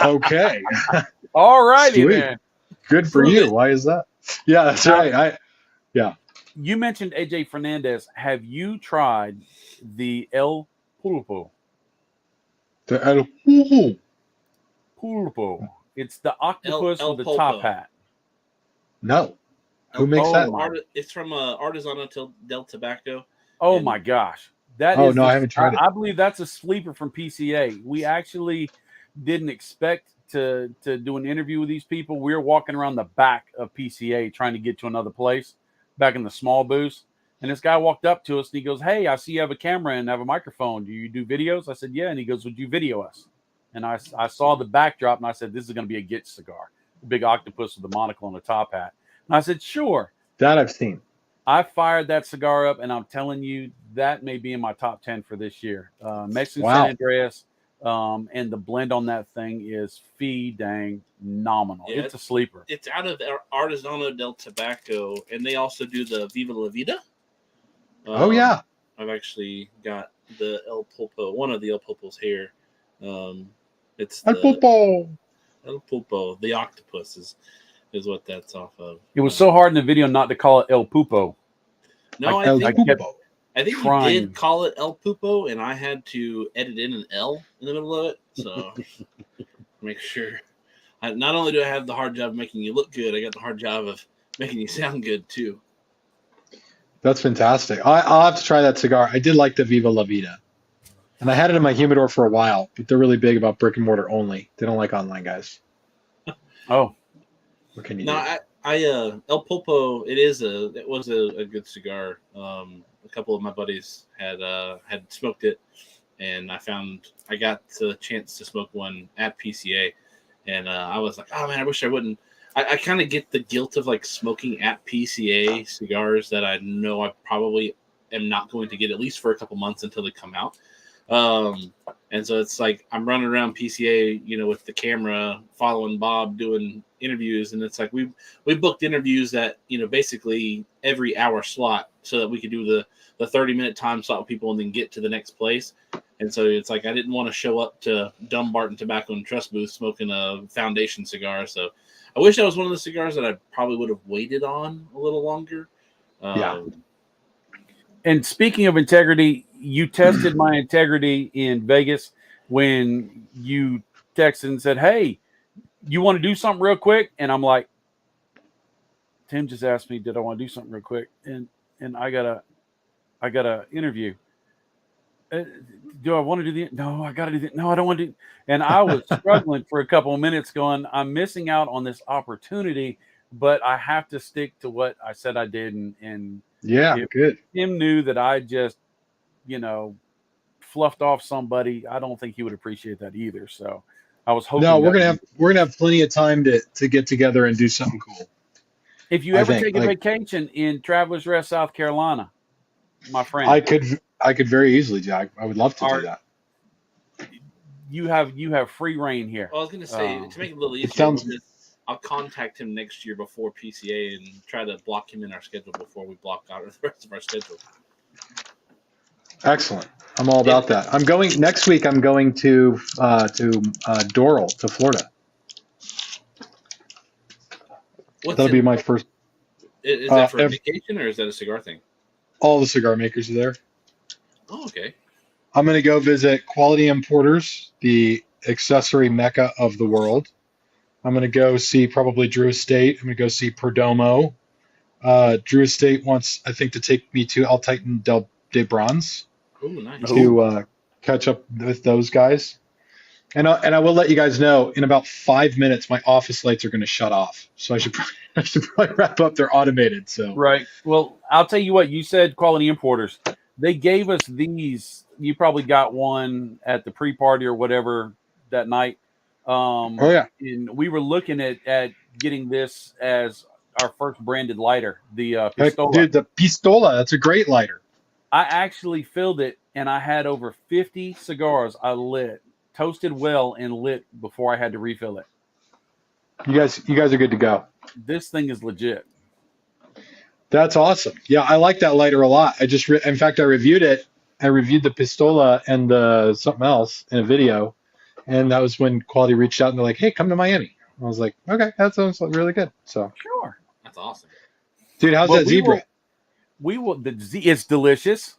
S3: okay,
S2: All righty
S3: sweet,
S2: then.
S3: good for you." Why is that? Yeah, that's right.
S2: You mentioned AJ Fernandez. Have you tried the El Pulpo?
S3: The El
S2: Pulpo. It's the octopus
S1: El
S2: with the
S1: Pulpo.
S2: top hat.
S3: No. Who makes that?
S1: It's from Artisanal del Tobacco.
S2: Oh my gosh. I
S3: haven't tried it.
S2: I believe that's a sleeper from PCA. We actually didn't expect to do an interview with these people. We were walking around the back of PCA trying to get to another place back in the small booth. And this guy walked up to us and he goes, "Hey, I see you have a camera and have a microphone. Do you do videos?" I said, "Yeah." And he goes, "Would you video us?" And I saw the backdrop and I said, "This is going to be a Gitch cigar. The big octopus with the monocle and the top hat." And I said, "Sure."
S3: That I've seen.
S2: I fired that cigar up, and I'm telling you, that may be in my top 10 for this year. Mexican San Andreas, and the blend on that thing is dang nominal.
S1: Yeah,
S2: it's a sleeper.
S1: It's out of Artisanal del Tobacco, and they also do the Viva La Vida. I've actually got the El Pulpo, one of the El Pulpos here. It's
S3: El Pulpo.
S1: El Pulpo, the octopus is what that's off of.
S2: It was so hard in the video not to call it El Pupo.
S1: No,
S3: I think you
S1: did call it El Pupo, and I had to edit in an L in the middle of it. So make sure. Not only do I have the hard job of making you look good, I got the hard job of making you sound good too.
S3: That's fantastic. I'll have to try that cigar. I did like the Viva La Vida. And I had it in my humidor for a while, but they're really big about brick and mortar only. They don't like online guys.
S2: Oh.
S3: What can you do?
S1: El Pulpo, it was a good cigar. A couple of my buddies had smoked it, and I got the chance to smoke one at PCA, and I was like, oh man, I wish I wouldn't. I kind of get the guilt of like smoking at PCA cigars that I know I probably am not going to get at least for a couple months until they come out. And so it's like I'm running around PCA, with the camera, following Bob doing interviews, and it's like we booked interviews at basically every hour slot so that we could do the 30-minute time slot with people and then get to the next place. And so it's like I didn't want to show up to Dumbarton Tobacco and Trust booth smoking a Foundation cigar. So I wish that was one of the cigars that I probably would have waited on a little longer.
S2: And speaking of integrity, you tested my integrity in Vegas when you texted and said, "Hey, you want to do something real quick?" And I'm like, Tim just asked me, did I want to do something real quick? And I gotta interview. Do I want to do no, I gotta do that. No, I don't want to do. And I was struggling for a couple of minutes going, I'm missing out on this opportunity, but I have to stick to what I said I did. And
S3: good.
S2: Tim knew that I just, fluffed off somebody. I don't think he would appreciate that either. So I was hoping.
S3: No, we're gonna have plenty of time to get together and do something cool.
S2: If you ever take a vacation in Travelers Rest, South Carolina, my friend,
S3: I could very easily, Jack. I would love to do that.
S2: You have free reign here.
S1: Well, I was going to say, to make it a little easier, I'll contact him next year before PCA and try to block him in our schedule before we block out the rest of our schedule.
S3: Excellent. I'm all about that. Next week. I'm going to Doral, to Florida. That'll be my first.
S1: Is that for a vacation or is that a cigar thing?
S3: All the cigar makers are there.
S1: Oh, okay.
S3: I'm going to go visit Quality Importers, the accessory mecca of the world. I'm going to go see probably Drew Estate. I'm going to go see Perdomo. Drew Estate wants, I think, to take me to El Titan de Bronze.
S1: Oh, nice.
S3: To catch up with those guys. And I will let you guys know, in about 5 minutes, my office lights are going to shut off. So I should probably wrap up. They're automated. So
S2: right. Well, I'll tell you what. You said Quality Importers. They gave us these. You probably got one at the pre-party or whatever that night.
S3: Oh yeah.
S2: And we were looking at getting this as our first branded lighter, the
S3: Heck,
S2: Pistola.
S3: dude, the Pistola, that's a great lighter.
S2: I actually filled it, and I had over 50 cigars I lit, toasted well, and lit before I had to refill it.
S3: You guys are good to go.
S2: This thing is legit.
S3: That's awesome. Yeah, I like that lighter a lot. In fact, I reviewed it. I reviewed the Pistola and the something else in a video, and that was when Quality reached out and they're like, "Hey, come to Miami." I was like, "Okay, that sounds really good." So,
S2: Sure.
S1: That's awesome.
S3: dude, how's
S2: But
S3: that Zebra?
S2: it's delicious.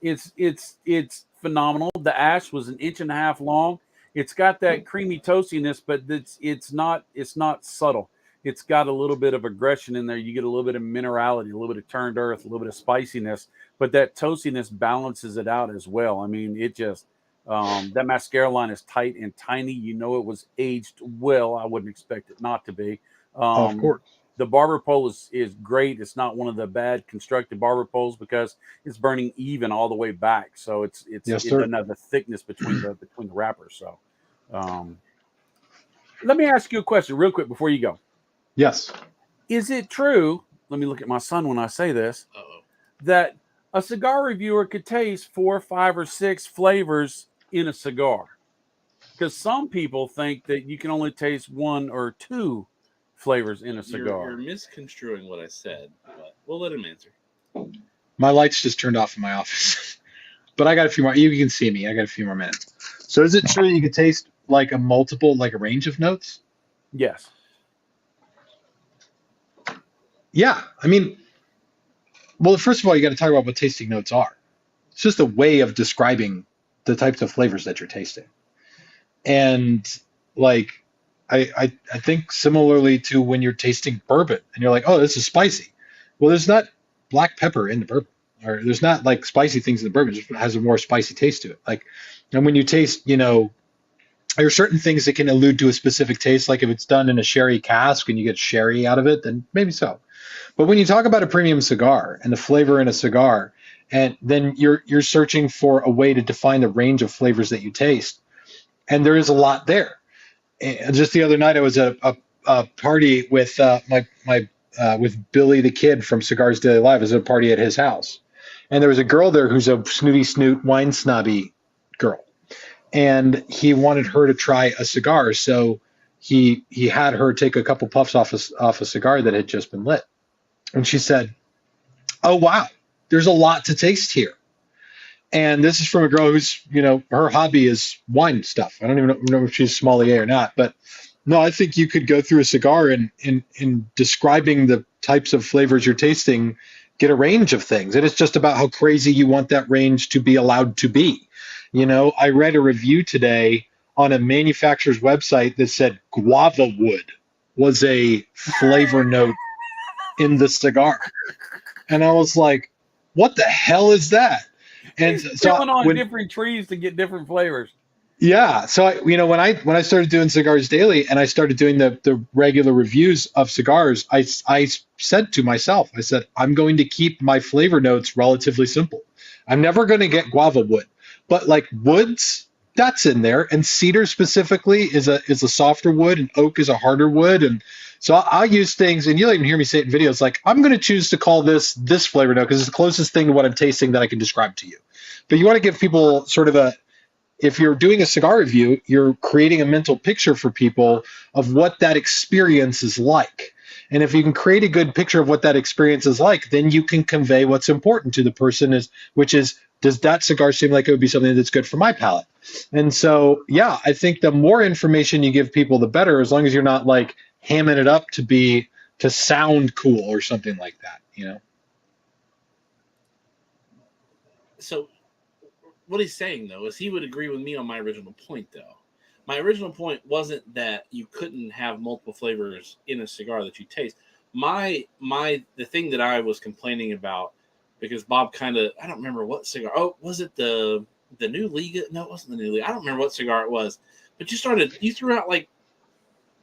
S2: It's phenomenal. The ash was an inch and a half long. It's got that creamy toastiness, but it's not subtle. It's got a little bit of aggression in there. You get a little bit of minerality, a little bit of turned earth, a little bit of spiciness, but that toastiness balances it out as well. I mean, it just that mascara line is tight and tiny. You know, it was aged well. I wouldn't expect it not to be.
S3: Of course.
S2: The barber pole is great. It's not one of the bad constructed barber poles because it's burning even all the way back. So it
S3: Yes, sir.
S2: doesn't have the thickness between the wrappers. So let me ask you a question real quick before you go.
S3: Yes.
S2: Is it true? Let me look at my son when I say this.
S1: Uh-oh.
S2: That a cigar reviewer could taste 4, 5, or 6 flavors in a cigar. Because some people think that you can only taste 1 or 2 flavors in a cigar.
S1: You're misconstruing what I said, but we'll let him answer.
S3: My lights just turned off in my office, but I got a few more. You can see me. I got a few more minutes. So, is it true you could taste like a range of notes?
S2: Yes.
S3: Yeah. I mean, well, first of all, you got to talk about what tasting notes are. It's just a way of describing the types of flavors that you're tasting. And like, I think similarly to when you're tasting bourbon and you're like, oh, this is spicy. Well, there's not black pepper in the bourbon, or there's not like spicy things in the bourbon. It just has a more spicy taste to it. Like, and when you taste, there are certain things that can allude to a specific taste. Like if it's done in a sherry cask and you get sherry out of it, then maybe so. But when you talk about a premium cigar and the flavor in a cigar, and then you're searching for a way to define the range of flavors that you taste, and there is a lot there. And just the other night, I was at a party with with Billy the Kid from Cigars Daily Live. I was at a party at his house, and there was a girl there who's a snooty snoot wine snobby girl, and he wanted her to try a cigar, so he had her take a couple puffs off a cigar that had just been lit. And she said, "Oh, wow, there's a lot to taste here." And this is from a girl who's, her hobby is wine stuff. I don't even know if she's sommelier or not, but no, I think you could go through a cigar and in describing the types of flavors you're tasting, get a range of things. And it's just about how crazy you want that range to be allowed to be. I read a review today on a manufacturer's website that said guava wood was a flavor note in the cigar. And I was like, what the hell is that? And
S2: He's
S3: so
S2: peeling on different trees to get different flavors.
S3: yeah, so when I started doing Cigars Daily and I started doing the regular reviews of cigars, I said to myself, I said, I'm going to keep my flavor notes relatively simple. I'm never going to get guava wood, but like woods, that's in there, and cedar specifically is a softer wood, and oak is a harder wood, and so I use things, and you'll even hear me say it in videos, like I'm going to choose to call this flavor note because it's the closest thing to what I'm tasting that I can describe to you. But you want to give people sort of if you're doing a cigar review, you're creating a mental picture for people of what that experience is like. And if you can create a good picture of what that experience is like, then you can convey what's important to the person, which is, does that cigar seem like it would be something that's good for my palate? And so, yeah, I think the more information you give people, the better, as long as you're not like hamming it up to sound cool or something like that,
S1: So what he's saying, though, is he would agree with me on my original point, though. My original point wasn't that you couldn't have multiple flavors in a cigar that you taste. The thing that I was complaining about, because Bob I don't remember what cigar. Oh, was it the new Liga? No, it wasn't the new Liga. I don't remember what cigar it was. But you threw out like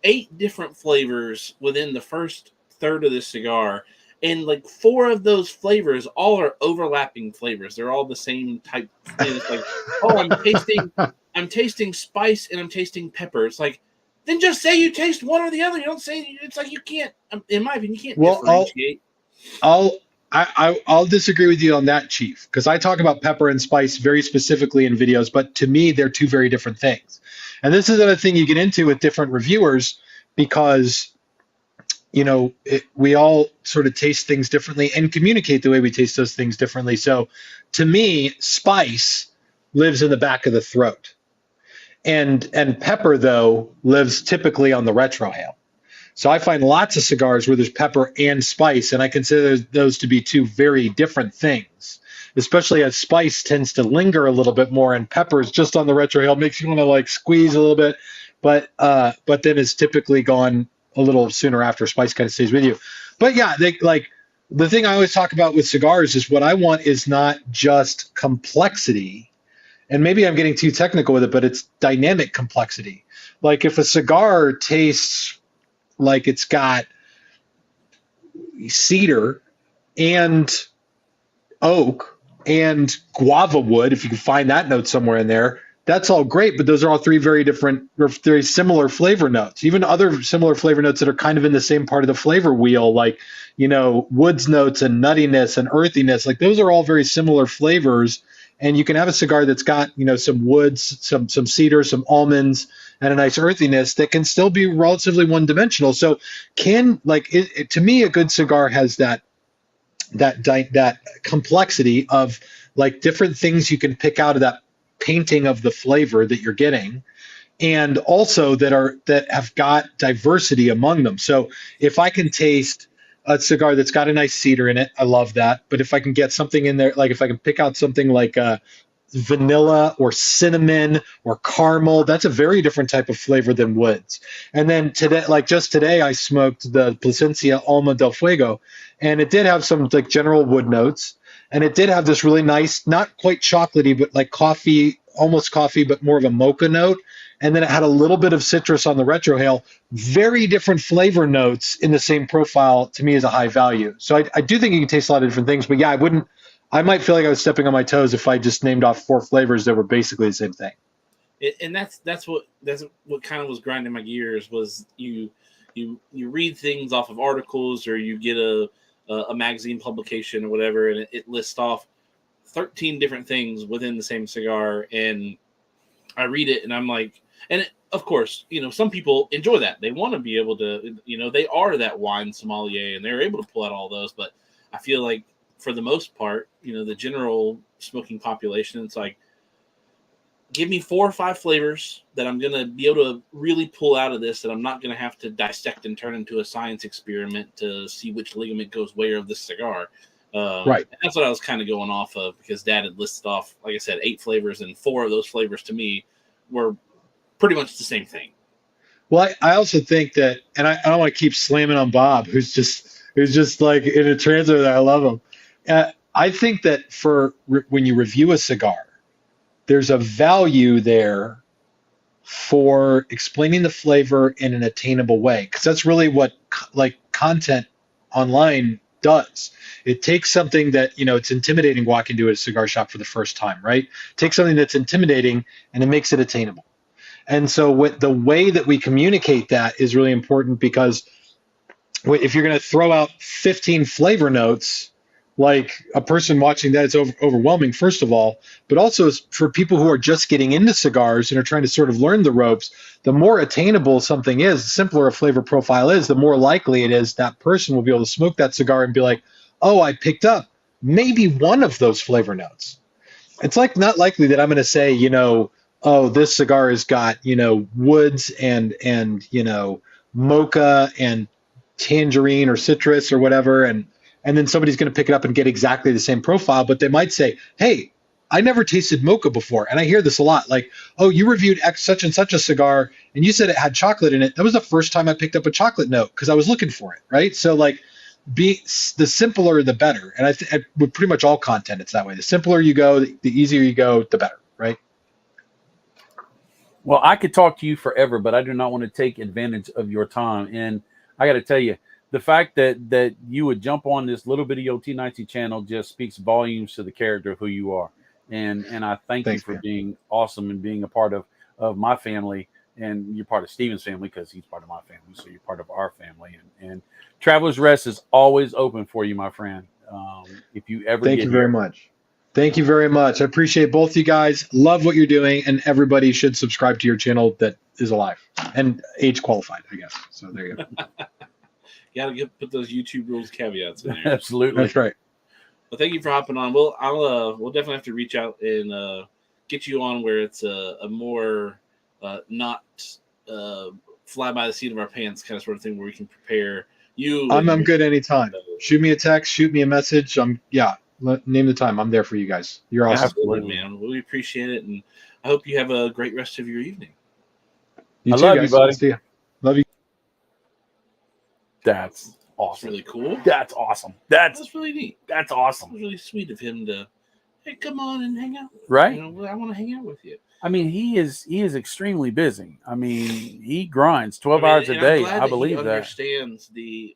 S1: 8 different flavors within the first third of this cigar, and like 4 of those flavors all are overlapping flavors. They're all the same type. And it's like, oh, I'm tasting spice and I'm tasting pepper. It's like, then just say you taste one or the other. You don't say. It's like you can't. In my opinion, you can't differentiate.
S3: I'll disagree with you on that, Chief, because I talk about pepper and spice very specifically in videos, but to me, they're two very different things. And this is another thing you get into with different reviewers because we all sort of taste things differently and communicate the way we taste those things differently. So to me, spice lives in the back of the throat. And pepper, though, lives typically on the retrohale. So I find lots of cigars where there's pepper and spice, and I consider those to be two very different things, especially as spice tends to linger a little bit more, and pepper is just on the retrohale, makes you want to like squeeze a little bit, but then it's typically gone a little sooner after. Spice kind of stays with you. But yeah, the thing I always talk about with cigars is what I want is not just complexity, and maybe I'm getting too technical with it, but it's dynamic complexity. Like if a cigar tastes like it's got cedar and oak and guava wood, if you can find that note somewhere in there, that's all great, but those are all 3 very different, very similar flavor notes. Even other similar flavor notes that are kind of in the same part of the flavor wheel, like, woods notes and nuttiness and earthiness, like those are all very similar flavors. And you can have a cigar that's got, some woods, some cedar, some almonds, and a nice earthiness that can still be relatively one-dimensional. So to me, a good cigar has that complexity of like different things you can pick out of that painting of the flavor that you're getting, and also that have got diversity among them. So if I can taste a cigar that's got a nice cedar in it, I love that. But if I can get something in there, like if I can pick out something like vanilla or cinnamon or caramel, that's a very different type of flavor than woods. And then just today, I smoked the Plasencia Alma del Fuego, and it did have some like general wood notes, and it did have this really nice, not quite chocolatey, but like coffee, almost coffee, but more of a mocha note. And then it had a little bit of citrus on the retrohale. Very different flavor notes in the same profile, to me, is a high value. So I do think you can taste a lot of different things, but yeah, I might feel like I was stepping on my toes if I just named off 4 flavors that were basically the same thing.
S1: And that's what kind of was grinding my gears. Was you read things off of articles, or you get a magazine publication or whatever, and it lists off 13 different things within the same cigar, and I read it and I'm like, of course, some people enjoy that. They want to be able to, they are that wine sommelier and they're able to pull out all those. But I feel like for the most part, the general smoking population, it's like, give me 4 or 5 flavors that I'm going to be able to really pull out of this, that I'm not going to have to dissect and turn into a science experiment to see which ligament goes where of this cigar. Right. And that's what I was kind of going off of, because Dad had listed off, like I said, 8 flavors, and 4 of those flavors to me were pretty much the same thing.
S3: Well, I also think that, and I don't want to keep slamming on Bob, who's just like in a trance with it. I love him. I think that when you review a cigar, there's a value there for explaining the flavor in an attainable way, because that's really what like content online does. It takes something that, it's intimidating walking into a cigar shop for the first time, right? Take something that's intimidating and it makes it attainable. And so the way that we communicate that is really important, because if you're going to throw out 15 flavor notes, like a person watching that, it's overwhelming, first of all, but also for people who are just getting into cigars and are trying to sort of learn the ropes, the more attainable something is, the simpler a flavor profile is, the more likely it is that person will be able to smoke that cigar and be like, oh, I picked up maybe one of those flavor notes. It's like not likely that I'm going to say, oh, this cigar has got, woods and mocha and tangerine or citrus or whatever, and then somebody's going to pick it up and get exactly the same profile, but they might say, hey, I never tasted mocha before. And I hear this a lot, like, oh, you reviewed X such and such a cigar and you said it had chocolate in it. That was the first time I picked up a chocolate note because I was looking for it, right? So like, the simpler, the better. And with pretty much all content, it's that way. The simpler you go, the easier you go, the better, right?
S2: Well, I could talk to you forever, but I do not want to take advantage of your time. And I got to tell you, the fact that you would jump on this little bitty OT90 channel just speaks volumes to the character of who you are. And I thank you
S3: Thanks,
S2: for
S3: man.
S2: being awesome and being a part of my family, and you're part of Steven's family because he's part of my family. So you're part of our family. And Traveler's Rest is always open for you, my friend. If you ever
S3: Thank
S2: get
S3: you very
S2: here.
S3: much. Thank you very much. I appreciate both you guys. Love what you're doing, and everybody should subscribe to your channel that is alive and age qualified, I guess. So there you go.
S1: You got to put those YouTube rules caveats in there.
S2: Absolutely.
S3: That's right.
S1: Well, thank you for hopping on. We'll definitely have to reach out and get you on where it's a more not fly by the seat of our pants kind of sort of thing where we can prepare you.
S3: I'm good anytime. Shoot me a text, shoot me a message. Name the time. I'm there for you guys. You're awesome.
S1: Absolutely, man. We appreciate it, and I hope you have a great rest of your evening.
S3: You
S2: I
S3: too,
S2: love you,
S3: guys.
S2: buddy.
S3: See ya. Love you.
S2: That's
S1: That's
S2: awesome.
S1: really cool.
S2: That's awesome. That's
S1: really neat.
S2: that's
S1: It
S2: awesome.
S1: was really sweet of him to, hey, come on and hang out.
S2: Right?
S1: You know, I want to hang out with you.
S2: I mean, he is extremely busy. I mean, he grinds 12 hours a
S1: and
S2: day.
S1: I'm glad
S2: I
S1: that
S2: believe
S1: he
S2: that.
S1: understands the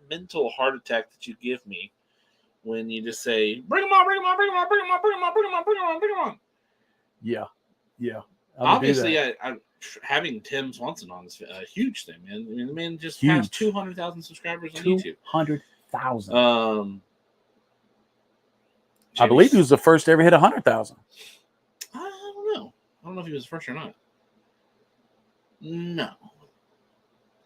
S1: mental heart attack that you give me when you just say, bring him on, bring him on, bring him on, bring him on, bring him on, bring him on, bring him on, bring him on.
S2: Yeah. Yeah. I would do
S1: Obviously,
S2: that.
S1: having Tim Swanson on is a huge thing, man. I mean, the man just
S2: Huge.
S1: passed 200,000 subscribers on YouTube.
S2: 200,000. I
S1: Jamie-
S2: believe he was the first to ever hit 100,000.
S1: I don't know. I don't know if he was the first or not. No.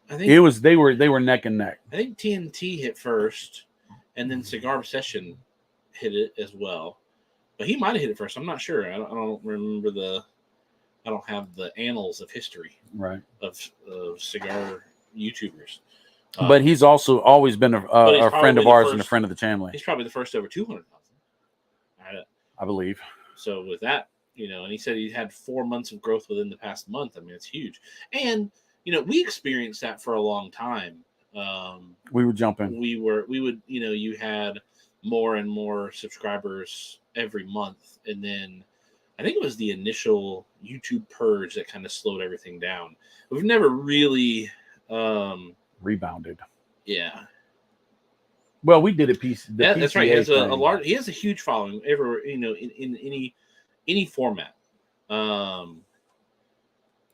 S1: I think
S2: It was they were neck and neck.
S1: I think TNT hit first, and then Cigar Session hit it as well. But he might have hit it first. I'm not sure. I don't remember I don't have the annals of history
S2: Right.
S1: of cigar YouTubers.
S2: But he's also always been a friend
S1: probably
S2: of
S1: the
S2: ours and a
S1: first-
S2: friend of the family,
S1: He's probably the first over 200,000.
S2: I believe.
S1: So with that, and he said he had 4 months of growth within the past month. I mean, it's huge. And we experienced that for a long time.
S2: We were jumping.
S1: We would, you had more and more subscribers every month, and then I think it was the initial YouTube purge that kind of slowed everything down. We've never really,
S2: Rebounded.
S1: yeah.
S2: Well, we did a piece.
S1: That's right. He has
S2: PCA
S1: he has a huge following everywhere, in any format.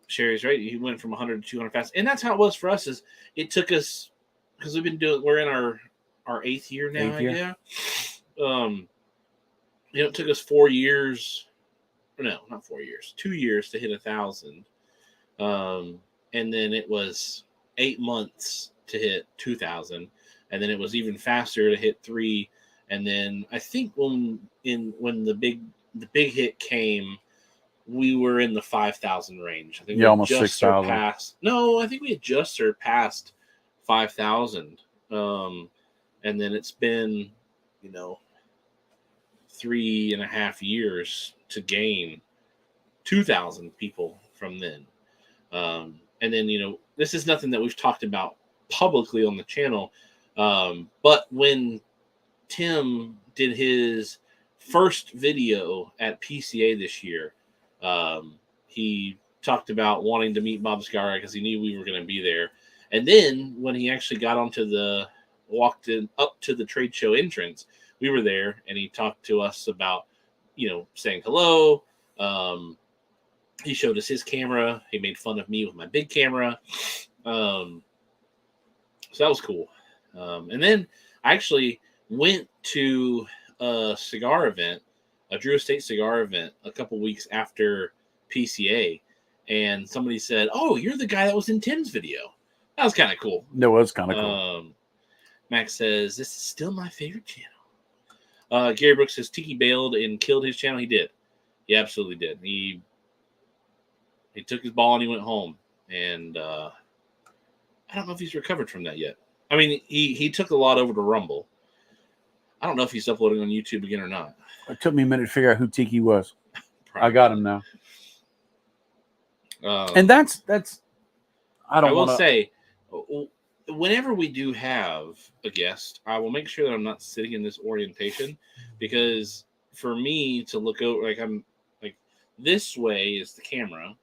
S1: Sherry's right. He went from 100 to 200 fast, and that's how it was for us. Is it took us because we're in our 8th year now.
S2: 8th year.
S1: Yeah. It took us 4 years. No, not 4 years. 2 years to hit 1,000. And then it was 8 months to hit 2,000, and then it was even faster to hit 3. And then I think when the big hit came, we were in the 5,000 range. I think we
S2: almost
S1: just
S2: 6,000.
S1: No, I think we had just surpassed 5,000. And then it's been, 3.5 years to gain 2,000 people from then. And then, this is nothing that we've talked about publicly on the channel. But when Tim did his first video at PCA this year, he talked about wanting to meet Bob Scarra because he knew we were going to be there. And then when he actually got walked up to the trade show entrance, we were there, and he talked to us about, saying hello. He showed us his camera. He made fun of me with my big camera. So that was cool. And then I actually went to a cigar event, a Drew Estate cigar event, a couple weeks after PCA. And somebody said, "Oh, you're the guy that was in Tim's video." That was kind of cool.
S2: That was kind of cool.
S1: Max says, "This is still my favorite channel." Gary Brooks says, "Tiki bailed and killed his channel." He did. He absolutely did. He took his ball and he went home. And I don't know if he's recovered from that yet. I mean, he took a lot over to Rumble. I don't know if he's uploading on YouTube again or not.
S2: It took me a minute to figure out who Tiki was. I got him now. And that's I
S1: will say, whenever we do have a guest, I will make sure that I'm not sitting in this orientation, because for me to look over, I'm like, this way is the camera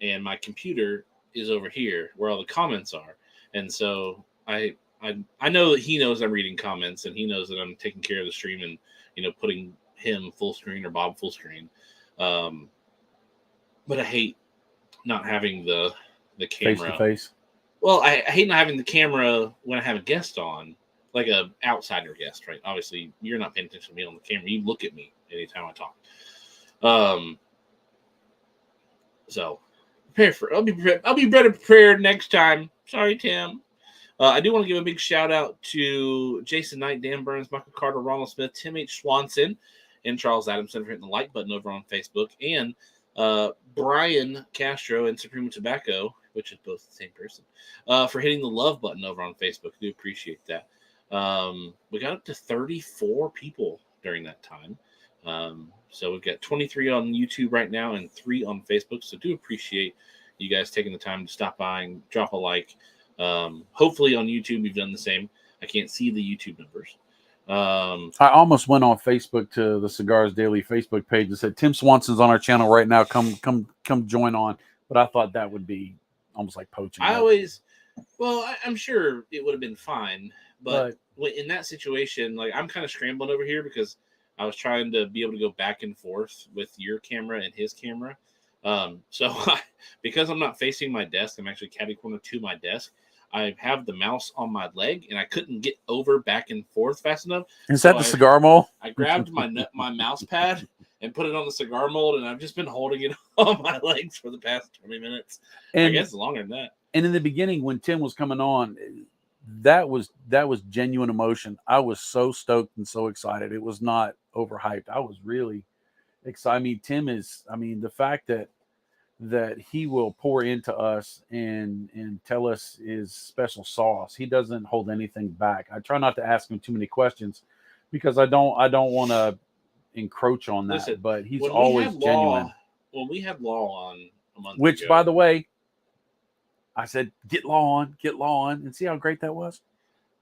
S1: and my computer is over here where all the comments are. And so I know that he knows I'm reading comments, and he knows that I'm taking care of the stream and putting him full screen or Bob full screen. But I hate not having the camera
S2: face to face.
S1: Well, I hate not having the camera when I have a guest on, like a outsider guest, right? Obviously, you're not paying attention to me on the camera. You look at me anytime I talk. So I'll be better prepared next time. Sorry, Tim. I do want to give a big shout out to Jason Knight, Dan Burns, Michael Carter, Ronald Smith, Tim H. Swanson, and Charles Adamson for hitting the like button over on Facebook, and Brian Castro and Supreme Tobacco, which is both the same person, for hitting the love button over on Facebook. I do appreciate that. We got up to 34 people during that time. So we've got 23 on YouTube right now and 3 on Facebook. So do appreciate you guys taking the time to stop by and drop a like. Hopefully on YouTube you've done the same. I can't see the YouTube numbers.
S2: I almost went on Facebook to the Cigars Daily Facebook page and said, Tim Swanson's on our channel right now. Come join on. But I thought that would be almost like poaching.
S1: I'm sure it would have been fine. But in that situation, like, I'm kind of scrambling over here because I was trying to be able to go back and forth with your camera and his camera. So because I'm not facing my desk, I'm actually catty corner to my desk. I have the mouse on my leg, and I couldn't get over back and forth fast enough.
S2: Is that the cigar mold?
S1: I grabbed my mouse pad and put it on the cigar mold, and I've just been holding it on my legs for the past 20 minutes. And I guess longer than that.
S2: And in the beginning, when Tim was coming on, that was genuine emotion. I was so stoked and so excited. It was not overhyped. I was really excited. I mean, Tim is, the fact that he will pour into us and tell us his special sauce. He doesn't hold anything back. I try not to ask him too many questions because I don't want to encroach on that. Listen, but he's always genuine.
S1: When we had Law on a month
S2: ago, by the way, I said, get Law on, and see how great that was?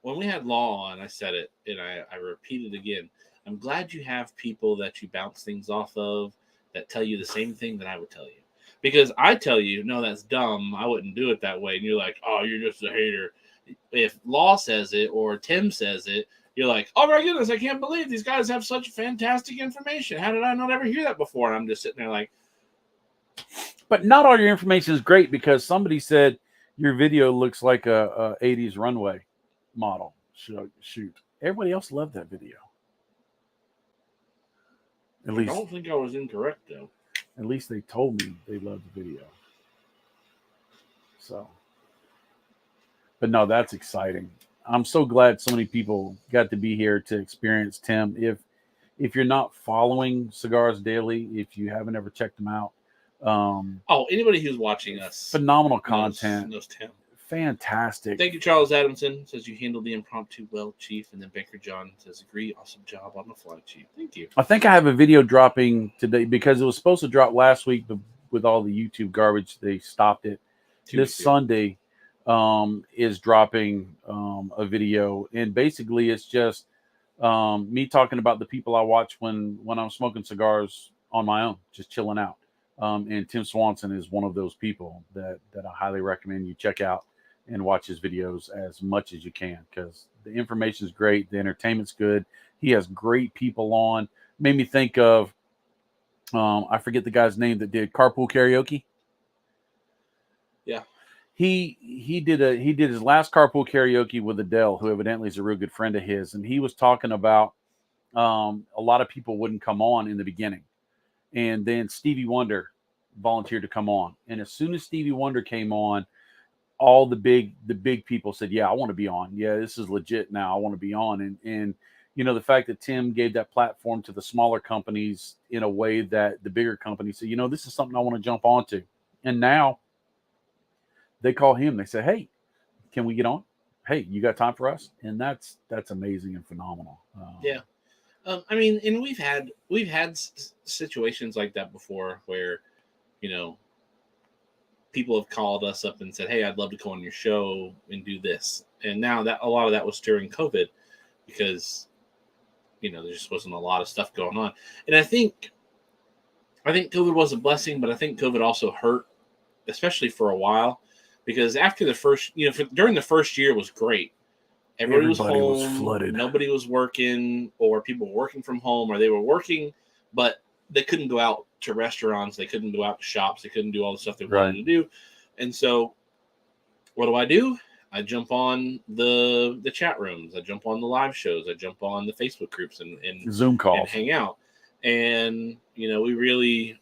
S1: When we had Law on, I said it, and I repeat it again. I'm glad you have people that you bounce things off of that tell you the same thing that I would tell you. Because I tell you, no, that's dumb. I wouldn't do it that way. And you're like, oh, you're just a hater. If Law says it or Tim says it, you're like, oh, my goodness, I can't believe these guys have such fantastic information. How did I not ever hear that before? And I'm just sitting there like.
S2: But not all your information is great because somebody said your video looks like a 80s runway model. Shoot. Everybody else loved that video.
S1: I don't think I was incorrect, though.
S2: At least they told me they loved the video. So, but no, that's exciting. I'm so glad so many people got to be here to experience Tim. If you're not following Cigars Daily, if you haven't ever checked them out,
S1: anybody who's watching us,
S2: phenomenal content.
S1: Knows Tim.
S2: Fantastic.
S1: Thank you, Charles Adamson. Says you handled the impromptu well, Chief. And then Banker John says, agree. Awesome job on the fly, Chief. Thank you.
S2: I think I have a video dropping today because it was supposed to drop last week, but with all the YouTube garbage, they stopped it. This Sunday is dropping a video. And basically, it's just me talking about the people I watch when I'm smoking cigars on my own, just chilling out. And Tim Swanson is one of those people that I highly recommend you check out and watch his videos as much as you can because the information is great. The entertainment's good. He has great people on. Made me think of, I forget the guy's name that did Carpool Karaoke.
S1: Yeah.
S2: He did his last Carpool Karaoke with Adele, who evidently is a real good friend of his. And he was talking about a lot of people wouldn't come on in the beginning. And then Stevie Wonder volunteered to come on. And as soon as Stevie Wonder came on, all the big people said, yeah, I want to be on. Yeah, this is legit now. I want to be on. And the fact that Tim gave that platform to the smaller companies in a way that the bigger companies say, this is something I want to jump onto. And now they call him. They say, hey, can we get on? Hey, you got time for us? And that's amazing and phenomenal.
S1: Yeah. And we've had situations like that before where, people have called us up and said, hey, I'd love to go on your show and do this. And now that a lot of that was during COVID because, there just wasn't a lot of stuff going on. And I think COVID was a blessing, but I think COVID also hurt, especially for a while, because after the first, during the first year was great. Everybody was
S2: Everybody was
S1: home.
S2: flooded.
S1: Nobody was working, or people were working from home, or they were working, but they couldn't go out to restaurants. They couldn't go out to shops. They couldn't do all the stuff they wanted to do. And so what do? I jump on the chat rooms. I jump on the live shows. I jump on the Facebook groups and
S2: Zoom calls
S1: and hang out. And, you know, we really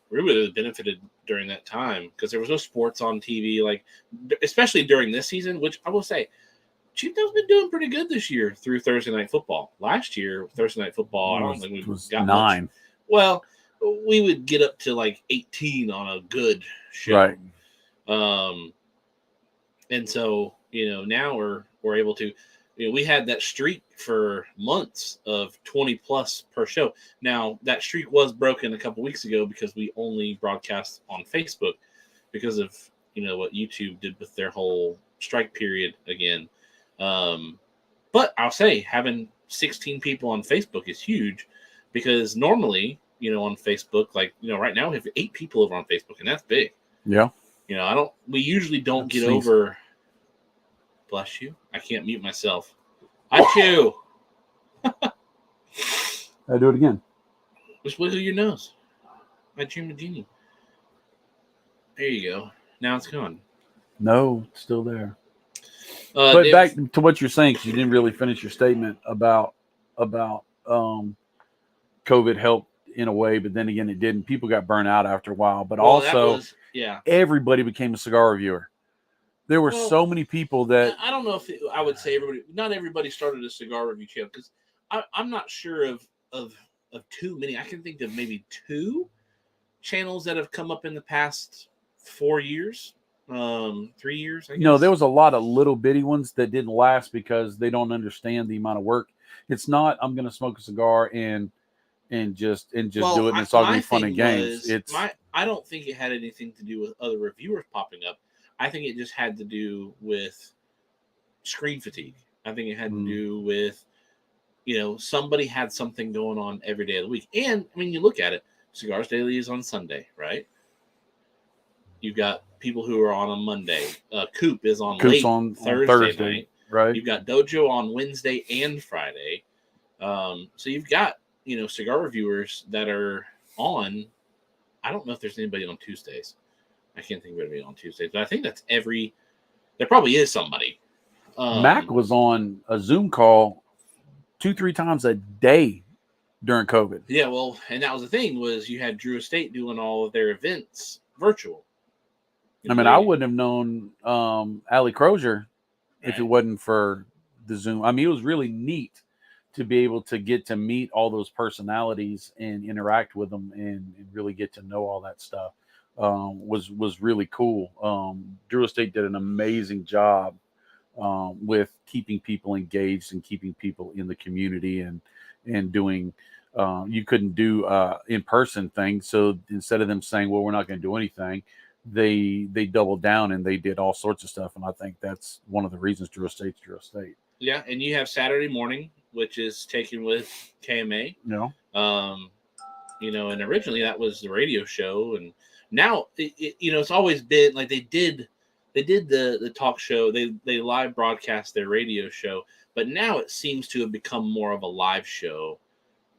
S1: benefited during that time because there was no sports on TV, like, especially during this season, which I will say, Chief Dale's been doing pretty good this year through Thursday Night Football. Last year, Thursday Night Football, I don't think we got
S2: 9.
S1: much. Well, we would get up to like 18 on a good show.
S2: Right.
S1: And so, you know, now we're able to, you know, we had that streak for months of 20 plus per show. Now that streak was broken a couple weeks ago because we only broadcast on Facebook because of, you know, what YouTube did with their whole strike period again. But I'll say having 16 people on Facebook is huge because normally, you know, on Facebook, like, you know, right now we have 8 people over on Facebook and that's big.
S2: Yeah.
S1: You know, we usually don't get over. Bless you. I can't mute myself. I chew.
S2: I do it again.
S1: Just wiggle your nose. I chew my genie. There you go. Now it's gone.
S2: No, it's still there. But back to what you're saying, because you didn't really finish your statement about COVID helped in a way, but then again, it didn't. People got burnt out after a while, but everybody became a cigar reviewer. There were so many people that
S1: I don't know if I would say everybody. Not everybody started a cigar review channel because I'm not sure of too many. I can think of maybe 2 channels that have come up in the past 4 years, 3 years. I guess.
S2: No, there was a lot of little bitty ones that didn't last because they don't understand the amount of work. It's not I'm going to smoke a cigar and just do it, and it's all going to be fun and games.
S1: I don't think it had anything to do with other reviewers popping up. I think it just had to do with screen fatigue. I think it had to do with, you know, somebody had something going on every day of the week. And, I mean, you look at it, Cigars Daily is on Sunday, right? You've got people who are on Monday. Coop is on Thursday night.
S2: Right.
S1: You've got Dojo on Wednesday and Friday. So you've got, you know, cigar reviewers that are on. I don't know if there's anybody on Tuesdays. I can't think of anybody on Tuesdays, but I think that's there probably is somebody.
S2: Mac was on a Zoom call 2-3 times a day during COVID.
S1: Yeah, well, and that was the thing was you had Drew Estate doing all of their events virtual.
S2: I mean, I wouldn't have known Ali Crozier if it wasn't for the Zoom. I mean, it was really neat to be able to get to meet all those personalities and interact with them and really get to know all that stuff. Was really cool. Drew Estate did an amazing job with keeping people engaged and keeping people in the community and doing. You couldn't do in-person things, so instead of them saying, "Well, we're not going to do anything," they doubled down and they did all sorts of stuff. And I think that's one of the reasons Drew Estate's Drew Estate.
S1: Yeah, and you have Saturday morning, which is taken with KMA.
S2: No.
S1: You know, and originally that was the radio show, and now you know it's always been like they did the talk show, they live broadcast their radio show, but now it seems to have become more of a live show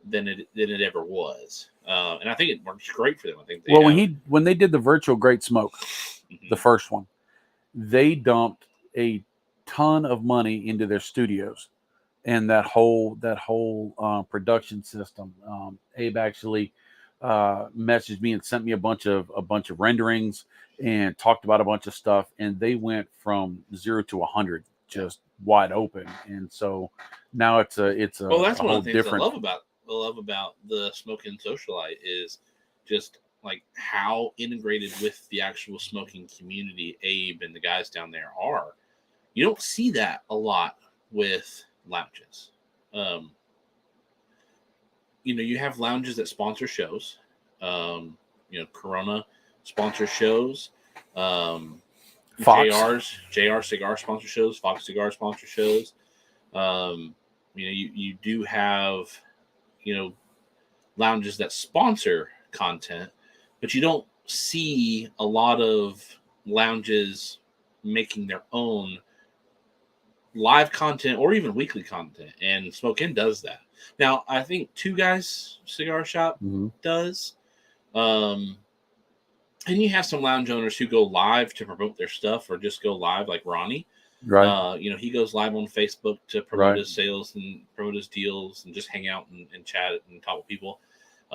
S1: than it ever was, and I think it works great for them. I think
S2: when they did the virtual Great Smoke, the first one, they dumped a ton of money into their studios and that whole production system. Abe actually messaged me and sent me a bunch of renderings and talked about a bunch of stuff, and they went from 0 to 100 just wide open. And so now it's a
S1: well, that's one
S2: whole
S1: of the things
S2: different.
S1: I love about the Smoking Socialite is just like how integrated with the actual smoking community Abe and the guys down there are. You don't see that a lot with lounges. You know, you have lounges that sponsor shows. You know, Corona sponsors shows.
S2: Fox.
S1: JR Cigar sponsor shows. Fox Cigar sponsor shows. You know, you do have, you know, lounges that sponsor content, but you don't see a lot of lounges making their own live content or even weekly content, and Smoke Inn does that. Now, I think Two Guys Cigar Shop does. And you have some lounge owners who go live to promote their stuff, or just go live, like Ronnie.
S2: Right.
S1: He goes live on Facebook to promote his sales and promote his deals and just hang out and chat and talk with people.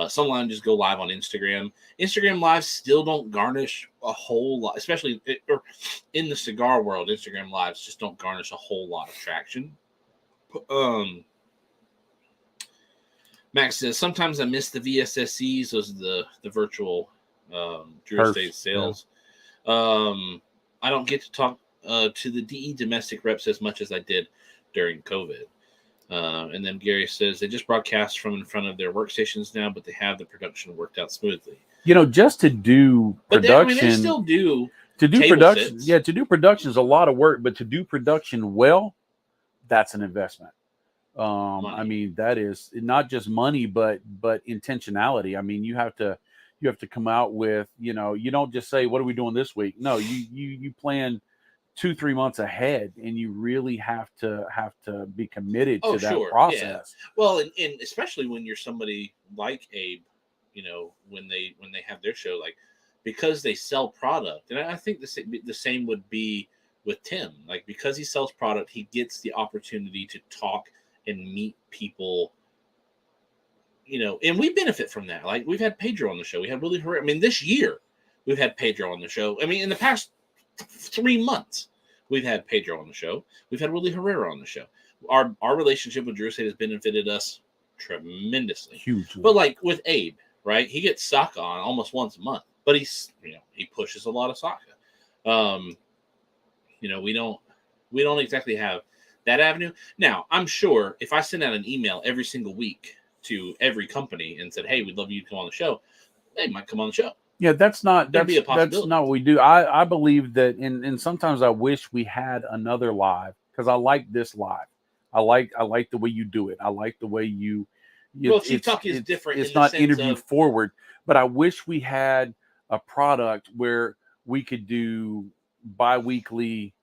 S1: Some lounges go live on Instagram. Instagram lives still don't garnish a whole lot, especially or in the cigar world. Instagram lives just don't garnish a whole lot of traction. Max says, sometimes I miss the VSSCs, those are the virtual Drew Estate sales. I don't get to talk to the DE domestic reps as much as I did during COVID. And then Gary says they just broadcast from in front of their workstations now, but they have the production worked out smoothly.
S2: Just to do production,
S1: they still do.
S2: To do production, to do production is a lot of work, but to do production well, that's an investment. I mean, that is not just money, but intentionality. I mean, you have to come out with, you don't just say, what are we doing this week? No, you plan 2-3 months ahead, and you really have to be committed to that process.
S1: Yeah. Well, and especially when you're somebody like Abe, when they have their show, like, because they sell product. And I think the same would be with Tim. Like, because he sells product, he gets the opportunity to talk and meet people, and we benefit from that. Like, we've had Pedro on the show. We had Willie Herrera. I mean, this year we've had Pedro on the show. I mean, in the past 3 months, we've had Pedro on the show. We've had Willie Herrera on the show. Our relationship with Drew Estate has benefited us tremendously.
S2: Hugely.
S1: But like with Abe, right? He gets Saka on almost once a month, but he's, he pushes a lot of Saka. We don't exactly have that avenue. Now, I'm sure if I send out an email every single week to every company and said, hey, we'd love you to come on the show, they might come on the show.
S2: Yeah, that's not
S1: That'd be a possibility.
S2: That's not what we do. I believe that, and sometimes I wish we had another live, because I like this live. I like the way you do it. I like the way you.
S1: Chief Talk is different.
S2: It's not interview forward, but I wish we had a product where we could do bi-weekly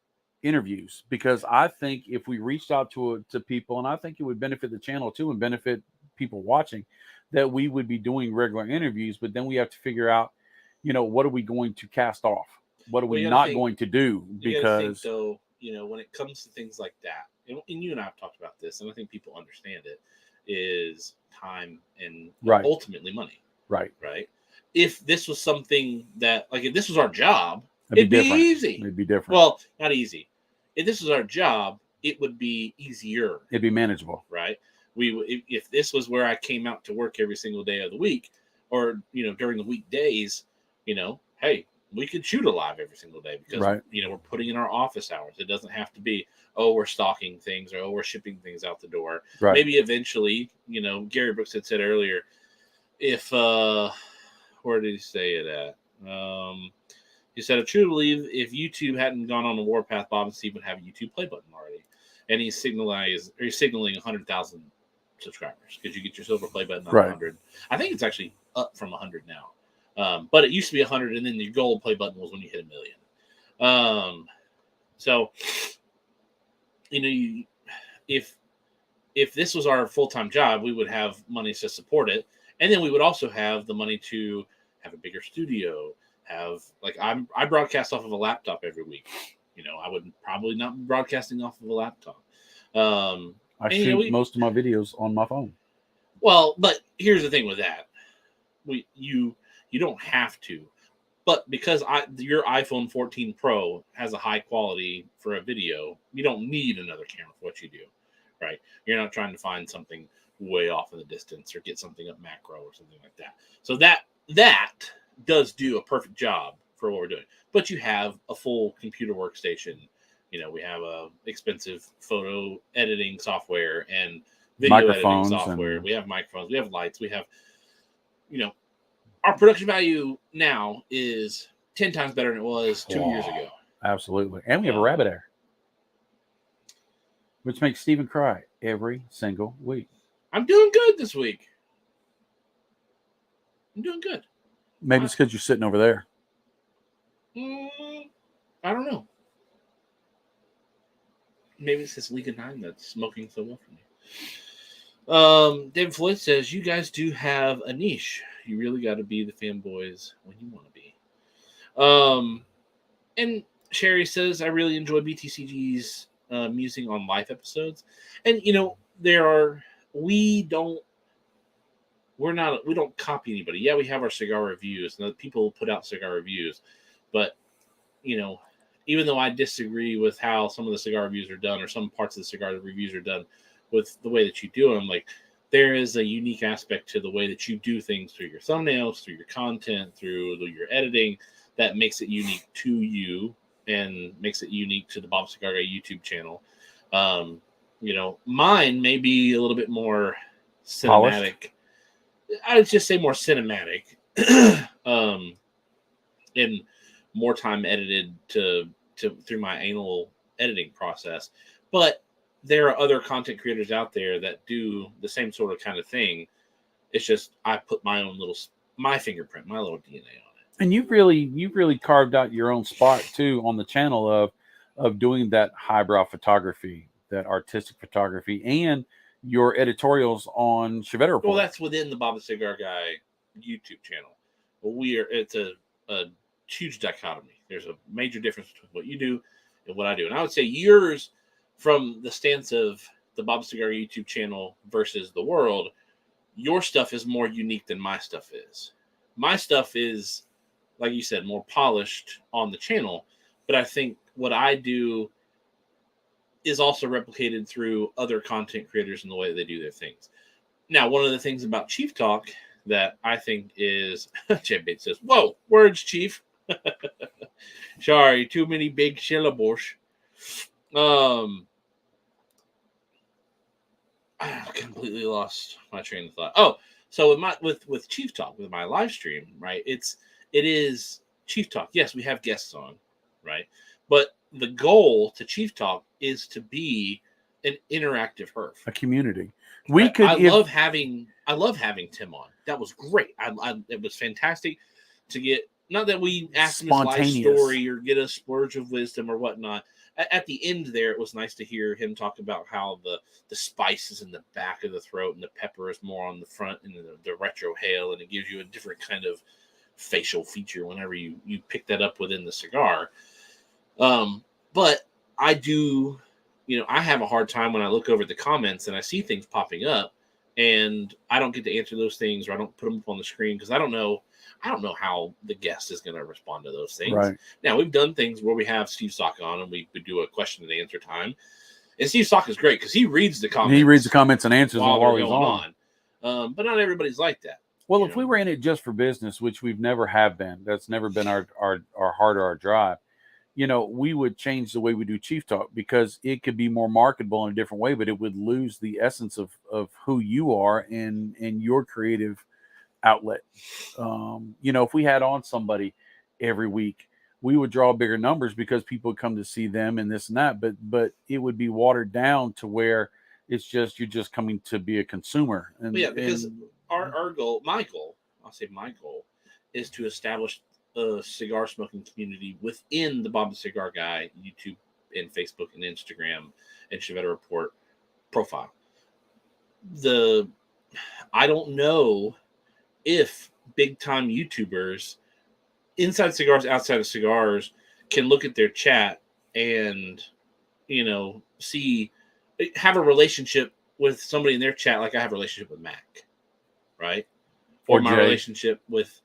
S2: interviews, because I think if we reached out to people, and I think it would benefit the channel too and benefit people watching, that we would be doing regular interviews. But then we have to figure out, what are we going to cast off? What are we not going to do? Because
S1: so, when it comes to things like that, and you and I have talked about this, and I think people understand it, is time and ultimately money. Right. If this was something that, like, if this was our job, it'd be easy.
S2: It'd be different.
S1: Well, not easy. If this was our job, it would be easier.
S2: It'd be manageable.
S1: Right. If this was where I came out to work every single day of the week, or, during the weekdays, hey, we could shoot a live every single day, because, we're putting in our office hours. It doesn't have to be, we're stocking things, or we're shipping things out the door.
S2: Right.
S1: Maybe eventually, Gary Brooks had said earlier, if, where did he say it at? He said, I truly believe if YouTube hadn't gone on the warpath, Bob and Steve would have a YouTube play button already. And he's signaling 100,000 subscribers, because you get your silver play button on 100. I think it's actually up from 100 now. But it used to be 100, and then the gold play button was when you hit 1 million. So, if this was our full-time job, we would have money to support it. And then we would also have the money to have a bigger studio, I broadcast off of a laptop every week. I would probably not be broadcasting off of a laptop.
S2: I shoot most of my videos on my phone.
S1: Well, but here's the thing with that. You don't have to. But because your iPhone 14 Pro has a high quality for a video, you don't need another camera for what you do, right? You're not trying to find something way off in the distance or get something up macro or something like that. So that does do a perfect job for what we're doing. But you have a full computer workstation. We have a expensive photo editing software and video editing software. We have microphones. We have lights. We have, our production value now is 10 times better than it was 2 years ago.
S2: Absolutely. And we have a rabbit air, which makes Stephen cry every single week.
S1: I'm doing good this week. I'm doing good.
S2: Maybe it's because you're sitting over there.
S1: I don't know. Maybe it's this League of Nine that's smoking so well for me. David Floyd says, you guys do have a niche. You really got to be the fanboys when you want to be. And Sherry says, I really enjoy BTCG's musing on live episodes. And, we don't copy anybody. Yeah, we have our cigar reviews, and people put out cigar reviews. But, even though I disagree with how some of the cigar reviews are done, or some parts of the cigar reviews are done with the way that you do them, like, there is a unique aspect to the way that you do things through your thumbnails, through your content, through your editing, that makes it unique to you and makes it unique to the Bob Cigar Guy YouTube channel. Mine may be a little bit more cinematic.
S2: Polished.
S1: I would just say more cinematic, and more time edited to through my anal editing process. But there are other content creators out there that do the same sort of kind of thing. It's just I put my fingerprint, my little DNA on it.
S2: And you've really carved out your own spot too on the channel of doing that highbrow photography, that artistic photography, and your editorials on Chevette Report.
S1: Well, that's within the Bob the Cigar Guy YouTube channel. It's a huge dichotomy. There's a major difference between what you do and what I do. And I would say yours, from the stance of the Bob Cigar YouTube channel versus the world, your stuff is more unique than my stuff is. My stuff is, like you said, more polished on the channel, but I think what I do is also replicated through other content creators in the way that they do their things. Now, one of the things about Chief Talk that I think is, Jay Bates says, whoa, words, Chief. Sorry, too many big syllables. I completely lost my train of thought. Oh, so with Chief Talk, with my live stream, right? It is Chief Talk. Yes, we have guests on, right? But the goal to Chief Talk is to be an interactive HERF,
S2: a community.
S1: I love having Tim on. That was great. It was fantastic to get. Not that we asked him his life story or get a splurge of wisdom or whatnot. At the end there, it was nice to hear him talk about how the spice is in the back of the throat and the pepper is more on the front, and the retrohale, and it gives you a different kind of facial feature whenever you pick that up within the cigar. But I do, I have a hard time when I look over the comments and I see things popping up and I don't get to answer those things, or I don't put them up on the screen because I don't know how the guest is going to respond to those things.
S2: Right.
S1: Now, we've done things where we have Steve Sock on and we do a question and answer time. And Steve Sock is great because he reads the comments.
S2: He reads the comments and answers while he's
S1: on. But not everybody's like that.
S2: Well, if we were in it just for business, which we've never have been, that's never been our heart or our drive, we would change the way we do Chief Talk because it could be more marketable in a different way, but it would lose the essence of who you are and your creative outlet. If we had on somebody every week, we would draw bigger numbers because people would come to see them and this and that, but it would be watered down to where it's just, you're just coming to be a consumer. And
S1: because our goal, my goal is to establish a cigar smoking community within the Bob the Cigar Guy YouTube and Facebook and Instagram and Chevette Report profile. I don't know if big time YouTubers inside cigars, outside of cigars, can look at their chat and have a relationship with somebody in their chat like I have a relationship with Mac, right? Or my relationship with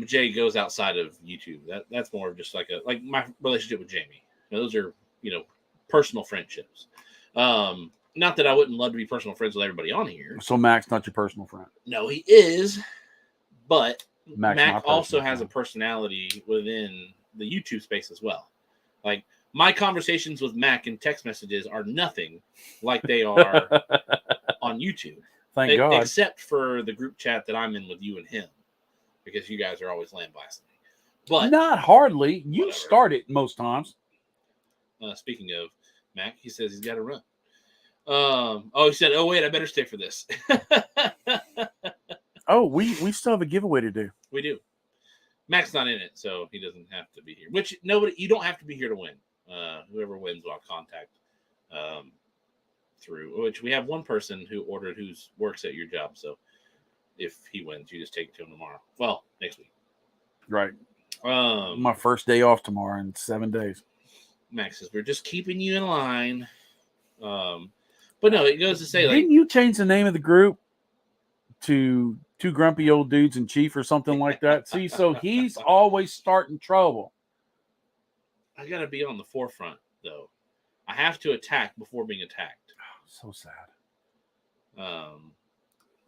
S1: Jay goes outside of YouTube. That's more of just like my relationship with Jamie. Those are personal friendships. Not that I wouldn't love to be personal friends with everybody on here. So
S2: Mac's not your personal friend?
S1: No, he is. But
S2: Mac
S1: also has a personality within the YouTube space as well. Like, my conversations with Mac in text messages are nothing like they are on YouTube.
S2: Thank God.
S1: Except for the group chat that I'm in with you and him. Because you guys are always lambasting me. But
S2: not hardly. You start it most times.
S1: Speaking of Mac, he says he's got to run. He said, "Oh wait, I better stay for this."
S2: Oh, we still have a giveaway to do.
S1: We do. Mac's not in it, so he doesn't have to be here. Which you don't have to be here to win. Whoever wins, I'll contact through. Which we have one person who ordered who works at your job. So if he wins, you just take it to him tomorrow. Well, next week.
S2: Right. My first day off tomorrow in 7 days.
S1: Max says we're just keeping you in line. But no, it goes to say, like,
S2: didn't you change the name of the group to Two Grumpy Old Dudes and Chief or something like that? See, so he's always starting trouble.
S1: I gotta be on the forefront, though. I have to attack before being attacked.
S2: So sad.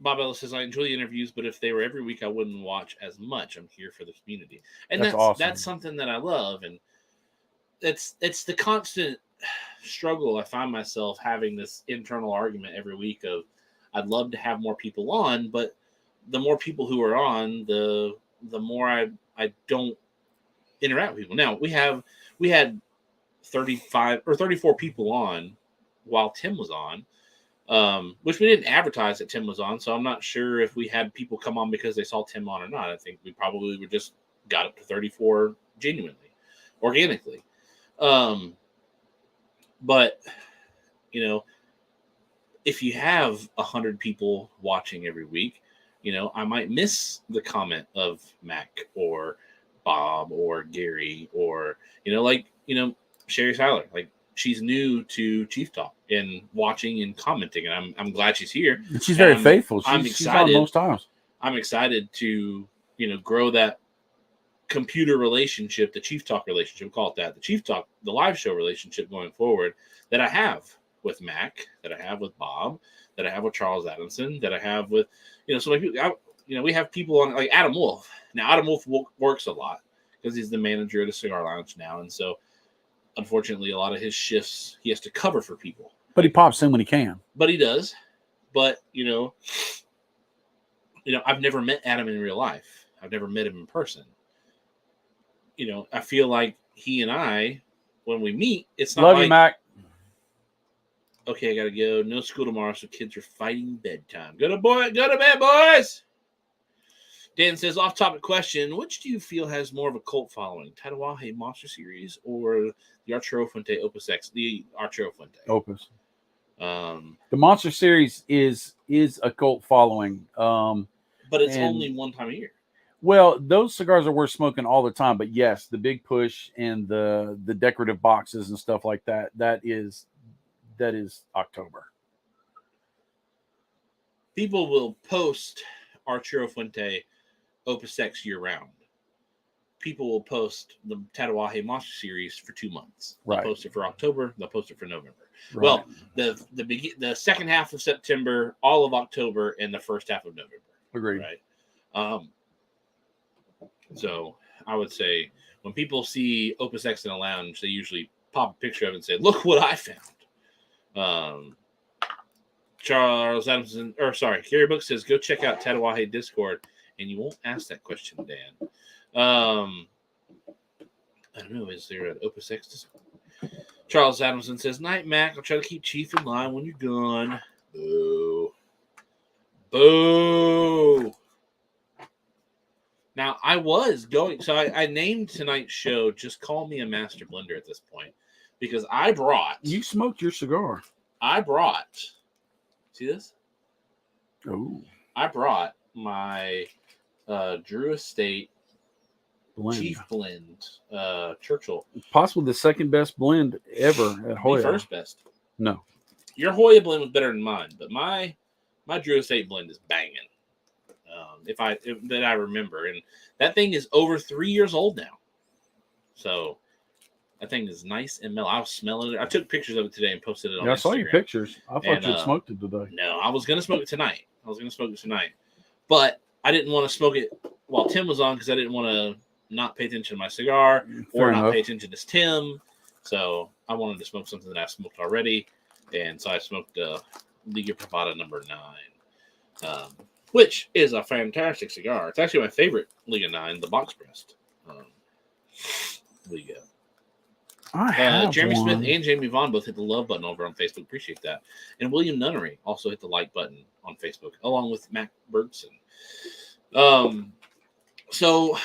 S1: Bob Ellis says, I enjoy the interviews, but if they were every week, I wouldn't watch as much. I'm here for the community. And that's
S2: awesome.
S1: That's something that I love. And it's the constant struggle. I find myself having this internal argument every week of, I'd love to have more people on, but the more people who are on, the more I don't interact with people. Now we had 35 or 34 people on while Tim was on, which we didn't advertise that Tim was on. So I'm not sure if we had people come on because they saw Tim on or not. I think we probably were just got up to 34 genuinely, organically. But you know, if you have 100 people watching every week, you know, I might miss the comment of Mac or Bob or Gary or, you know, like, you know, Sherry Seiler, like she's new to Chief Talk and watching and commenting, and I'm glad she's here.
S2: And she's very faithful.
S1: I'm
S2: she's
S1: excited.
S2: On most times.
S1: I'm excited to, you know, grow that computer relationship, the Chief Talk relationship, we'll call it that, the Chief Talk, the live show relationship going forward that I have with Mac, that I have with Bob, that I have with Charles Adamson, that I have with, you know, so like, you know, we have people on like Adam Wolf. Now, Adam Wolf works a lot because he's the manager at a cigar lounge now. And so, unfortunately, a lot of his shifts, he has to cover for people.
S2: But he pops in when he can.
S1: But he does. But, you know, I've never met Adam in real life. I've never met him in person. You know, I feel like he and I, when we meet, it's not
S2: Love
S1: like,
S2: you, Mac.
S1: Okay, I gotta go. No school tomorrow, so kids are fighting bedtime. Go to bed, boys. Dan says, off-topic question: which do you feel has more of a cult following, Tatawahe Monster Series or the Arturo Fuente Opus X? The Arturo Fuente
S2: Opus. The Monster Series is a cult following,
S1: but it's only one time a year.
S2: Well, those cigars are worth smoking all the time. But yes, the big push and the decorative boxes and stuff like that. That is October.
S1: People will post Arturo Fuente Opus X year round. People will post the Tatawahe Monster Series for 2 months. They'll
S2: Right.
S1: post it for October. They'll post it for November.
S2: Right.
S1: Well, the second half of September, all of October, and the first half of November.
S2: Agreed.
S1: Right. So I would say when people see Opus X in a lounge, they usually pop a picture of it and say, "Look what I found." Charles Adamson, Gary Book says, go check out Tatawahe Discord, and you won't ask that question, Dan. I don't know, is there an Opus X Discord? Charles Adamson says, night, Mac. I'll try to keep Chief in line when you're gone. Boo. Boo. Now, I was going, so I named tonight's show Just Call Me a Master Blender at this point, because
S2: You smoked your cigar.
S1: See this?
S2: Oh.
S1: I brought my Drew Estate
S2: Blend.
S1: Chief Blend Churchill.
S2: Possibly the second best blend ever at Hoya.
S1: The first best.
S2: No.
S1: Your Hoya blend was better than mine, but my Drew Estate blend is banging. That I remember, and that thing is over 3 years old now. So that thing is nice and mellow. I was smelling it. I took pictures of it today and posted it on Instagram.
S2: I saw your pictures. I thought you had smoked it today.
S1: No, I was going to smoke it tonight. But I didn't want to smoke it while Tim was on because I didn't want to not pay attention to my cigar or not pay attention to Tim. So I wanted to smoke something that I've smoked already. And so I smoked Liga Privada number 9, which is a fantastic cigar. It's actually my favorite Liga 9, the box pressed Liga. Jeremy Smith and Jamie Vaughn both hit the love button over on Facebook. Appreciate that. And William Nunnery also hit the like button on Facebook, along with Mac Bergson. So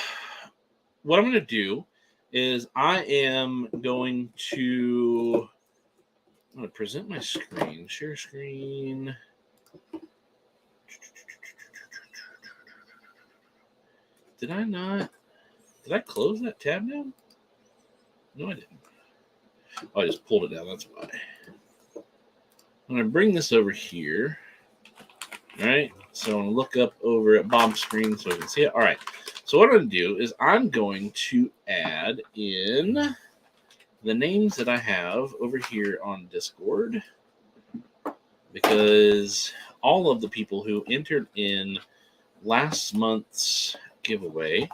S1: what I'm going to do is I am going to present my screen. Share screen. Did I not? Did I close that tab down? No, I didn't. Oh, I just pulled it down. That's why. I'm going to bring this over here. All right. So I'm going to look up over at Bob's screen so we can see it. All right. So what I'm going to do is I'm going to add in the names that I have over here on Discord, because all of the people who entered in last month's giveaway,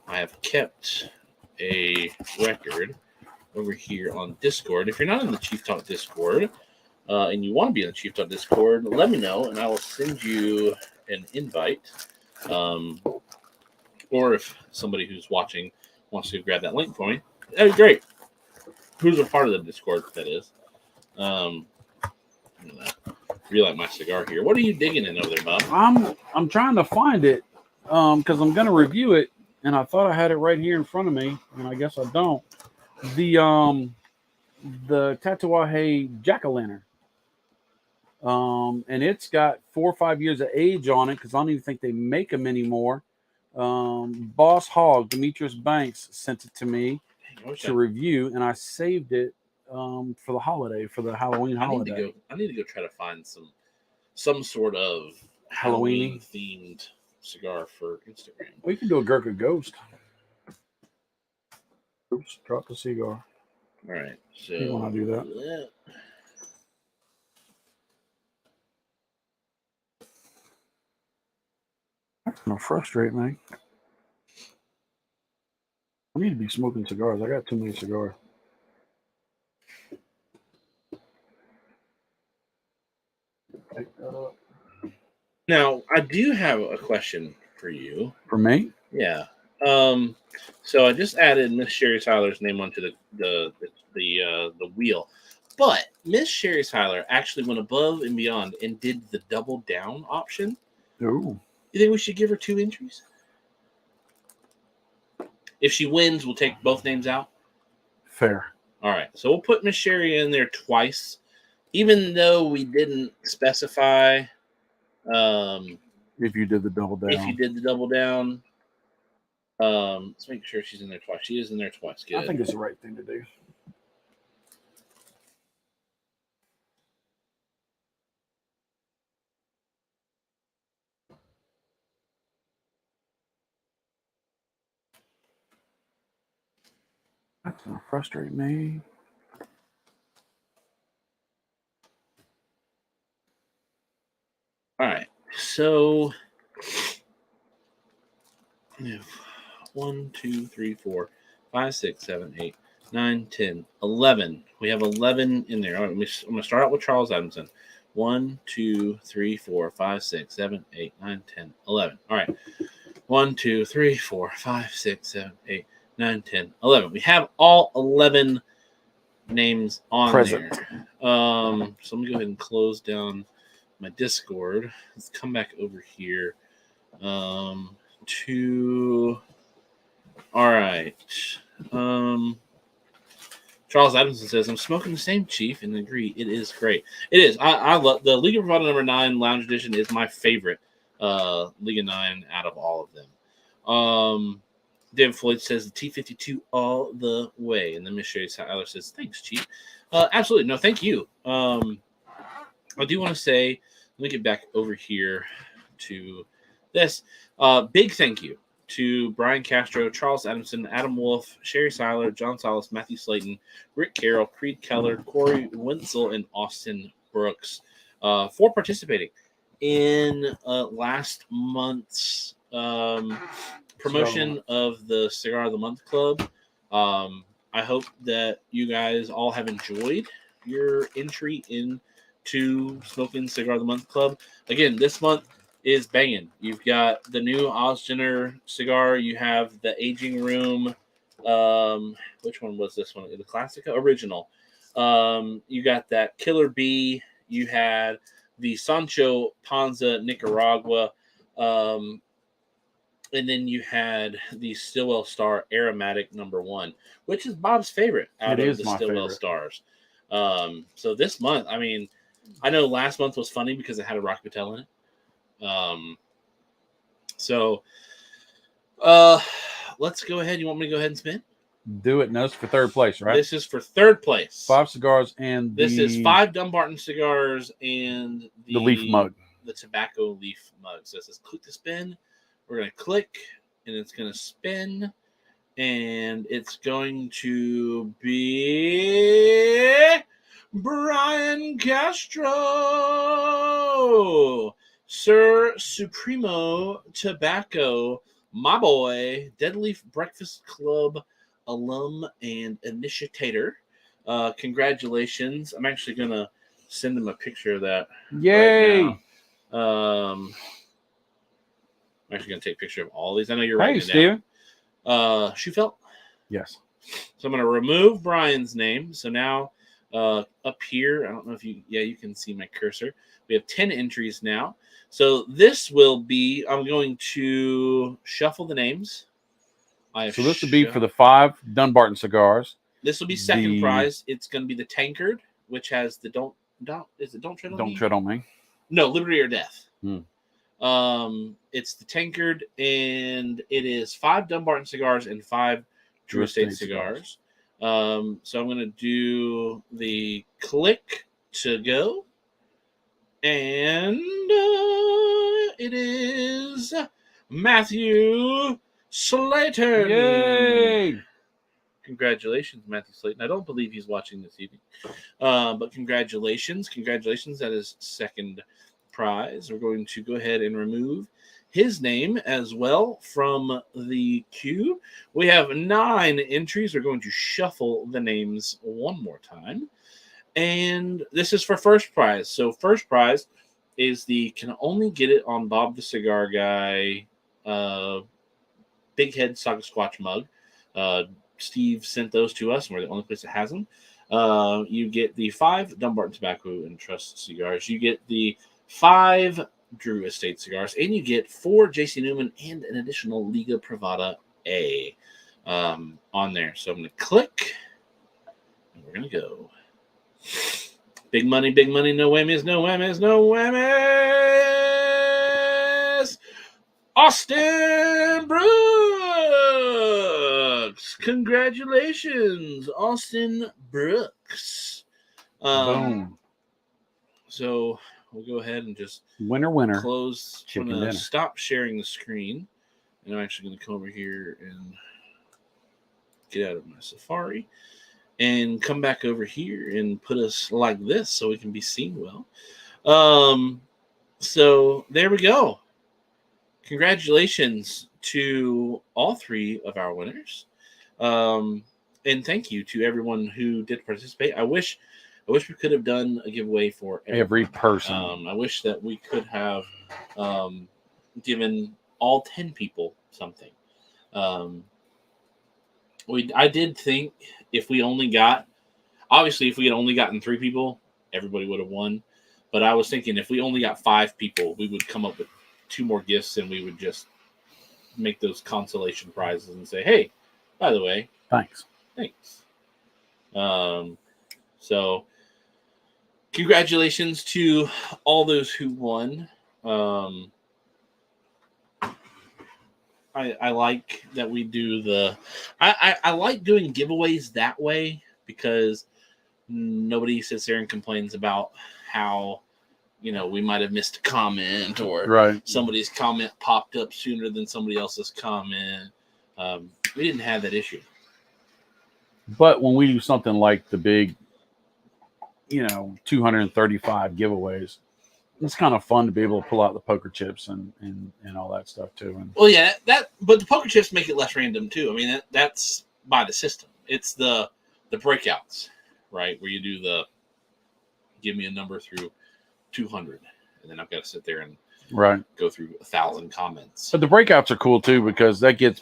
S1: I have kept a record over here on Discord. If you're not in the Chief Talk Discord and you want to be in the Chief Talk Discord, let me know and I will send you an invite. Or if somebody who's watching wants to grab that link for me, that'd be great. Who's a part of the Discord, that is. You like my cigar here. What are you digging in over there, Bob?
S2: I'm trying to find it because I'm going to review it, and I thought I had it right here in front of me, and I guess I don't. The Tatuaje Jack-o'-lantern. And it's got 4 or 5 years of age on it because I don't even think they make them anymore. Boss Hog, Demetrius Banks, sent it to me to review, and I saved it for the holiday, for the Halloween holiday.
S1: I need to go try to find some sort of Halloween themed cigar for Instagram.
S2: We can do a Gurkha Ghost. Oops, drop the cigar.
S1: All right, so
S2: you want to do that? That's gonna frustrate me. I need to be smoking cigars. I got too many cigars. Pick that up.
S1: Now, I do have a question for you.
S2: For me?
S1: Yeah. So I just added Miss Sherry Tyler's name onto the wheel, but Miss Sherry Tyler actually went above and beyond and did the double down option.
S2: Ooh.
S1: You think we should give her 2 entries? If she wins, we'll take both names out.
S2: Fair.
S1: All right. So we'll put Miss Sherry in there twice, even though we didn't specify.
S2: If you did the double down.
S1: If you did the double down. Let's make sure she's in there twice. She is in there twice. Good.
S2: I think it's the right thing to do. That's gonna frustrate me.
S1: All right. So 1, 2, 3, 4, 5, 6, 7, 8, 9, 10, 11. We have 11 in there. All right, I'm going to start out with Charles Adamson. 1, 2, 3, 4, 5, 6, 7, 8, 9, 10, 11. All right. 1, 2, 3, 4, 5, 6, 7, 8, 9, 10, 11. We have all 11 names on
S2: present
S1: there. So let me go ahead and close down my Discord. Let's come back over here to... All right. Charles Adamson says, I'm smoking the same, Chief, and agree. It is great. It is. I love the League of Bravado number 9 Lounge Edition is my favorite League of 9 out of all of them. David Floyd says the T52 all the way. And then Miss Sherry Tyler says, thanks, Chief. Absolutely. No, thank you. I do want to say, let me get back over here to this. Big thank you to Brian Castro, Charles Adamson, Adam Wolf, Sherry Seiler, John Salas, Matthew Slayton, Rick Carroll, Creed Keller, Corey Wenzel, and Austin Brooks for participating in last month's promotion of the Cigar of the Month Club. I hope that you guys all have enjoyed your entry into Smoking Cigar of the Month Club. Again, this month is banging. You've got the new Ozgener cigar. You have the Aging Room. Which one was this one? The Classica Original. You got that Killer Bee. You had the Sancho Panza Nicaragua. And then you had the Stillwell Star Aromatic #1, which is Bob's favorite out
S2: It
S1: of
S2: is
S1: the
S2: my
S1: Stillwell
S2: favorite.
S1: Stars. So this month, I mean, I know last month was funny because it had a Rocky Patel in it. So let's go ahead. You want me to go ahead and spin?
S2: Do it. No, it's for third place, right?
S1: This is for third place.
S2: 5 cigars and
S1: This is 5 Dumbarton cigars and
S2: the leaf mug.
S1: the tobacco leaf mug. So it says click to spin. We're going to click, and it's going to spin, and it's going to be Brian Castro, Sir Supremo Tobacco, my boy, Deadleaf Breakfast Club alum and initiator. Congratulations. I'm actually going to send him a picture of that
S2: Yay!
S1: right now. I'm actually going to take a picture of all these. I know you're writing
S2: Hey,
S1: it
S2: Steven.
S1: down. Schufelt.
S2: Yes.
S1: So I'm going to remove Brian's name. So now up here, I don't know if you can see my cursor. We have 10 entries now. So this will be, I'm going to shuffle the names.
S2: So this would be for the 5 Dunbarton cigars.
S1: This will be second prize. It's going to be the Tankard, which has the Don't Tread on Me?
S2: Don't Tread on Me.
S1: No, Liberty or Death.
S2: Hmm.
S1: It's the Tankard, and it is 5 Dumbarton cigars and 5 Drew Estate cigars. So I'm going to do the click to go, and it is Matthew Slayton.
S2: Yay!
S1: Congratulations, Matthew Slayton. I don't believe he's watching this evening, but congratulations. That is second prize. We're going to go ahead and remove his name as well from the queue. We have 9 entries. We're going to shuffle the names one more time. And this is for first prize. So first prize is the can only get it on Bob the Cigar Guy Big Head Saga Squatch mug. Steve sent those to us, and we're the only place that has them. You get the 5 Dumbarton Tobacco and Trust cigars. You get the 5 Drew Estate cigars, and you get 4 JC Newman and an additional Liga Privada A on there. So I'm going to click, and we're going to go. Big money, no whammies, no whammies, no whammies. Austin Brooks. Congratulations, Austin Brooks.
S2: Boom.
S1: So we'll go ahead and just
S2: winner
S1: close. I'm
S2: chicken
S1: going to
S2: dinner.
S1: stop sharing the screen, and I'm actually going to come over here and get out of my Safari and come back over here and put us like this so we can be seen well. So there we go. Congratulations to all 3 of our winners. And thank you to everyone who did participate. I wish we could have done a giveaway for
S2: every person.
S1: I wish that we could have given all 10 people something. I did think if we had only gotten 3 people, everybody would have won. But I was thinking if we only got 5 people, we would come up with 2 more gifts, and we would just make those consolation prizes and say, hey, by the way,
S2: thanks.
S1: So congratulations to all those who won. I like that we do I like doing giveaways that way because nobody sits there and complains about how we might have missed a comment or somebody's comment popped up sooner than somebody else's comment. We didn't have that issue.
S2: But when we do something like the big 235 giveaways, it's kind of fun to be able to pull out the poker chips and all that stuff too. And
S1: well, yeah, but the poker chips make it less random too. I mean, that's by the system. It's the breakouts, right? Where you do the give me a number through 200, and then I've got to sit there and go through 1,000 comments.
S2: But the breakouts are cool too because that gives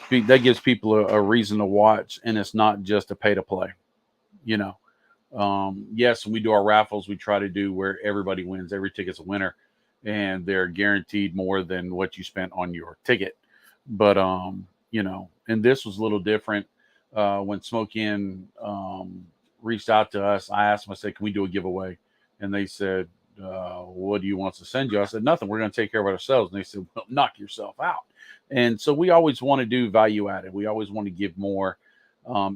S2: people a reason to watch, and it's not just a pay to play. Yes, when we do our raffles, we try to do where everybody wins. Every ticket's a winner, and they're guaranteed more than what you spent on your ticket. But and this was a little different. When Smoke Inn reached out to us, I asked them, I said, can we do a giveaway? And they said, what do you want us to send you? I said, nothing. We're going to take care of it ourselves. And they said, well, knock yourself out. And so we always want to do value added. We always want to give more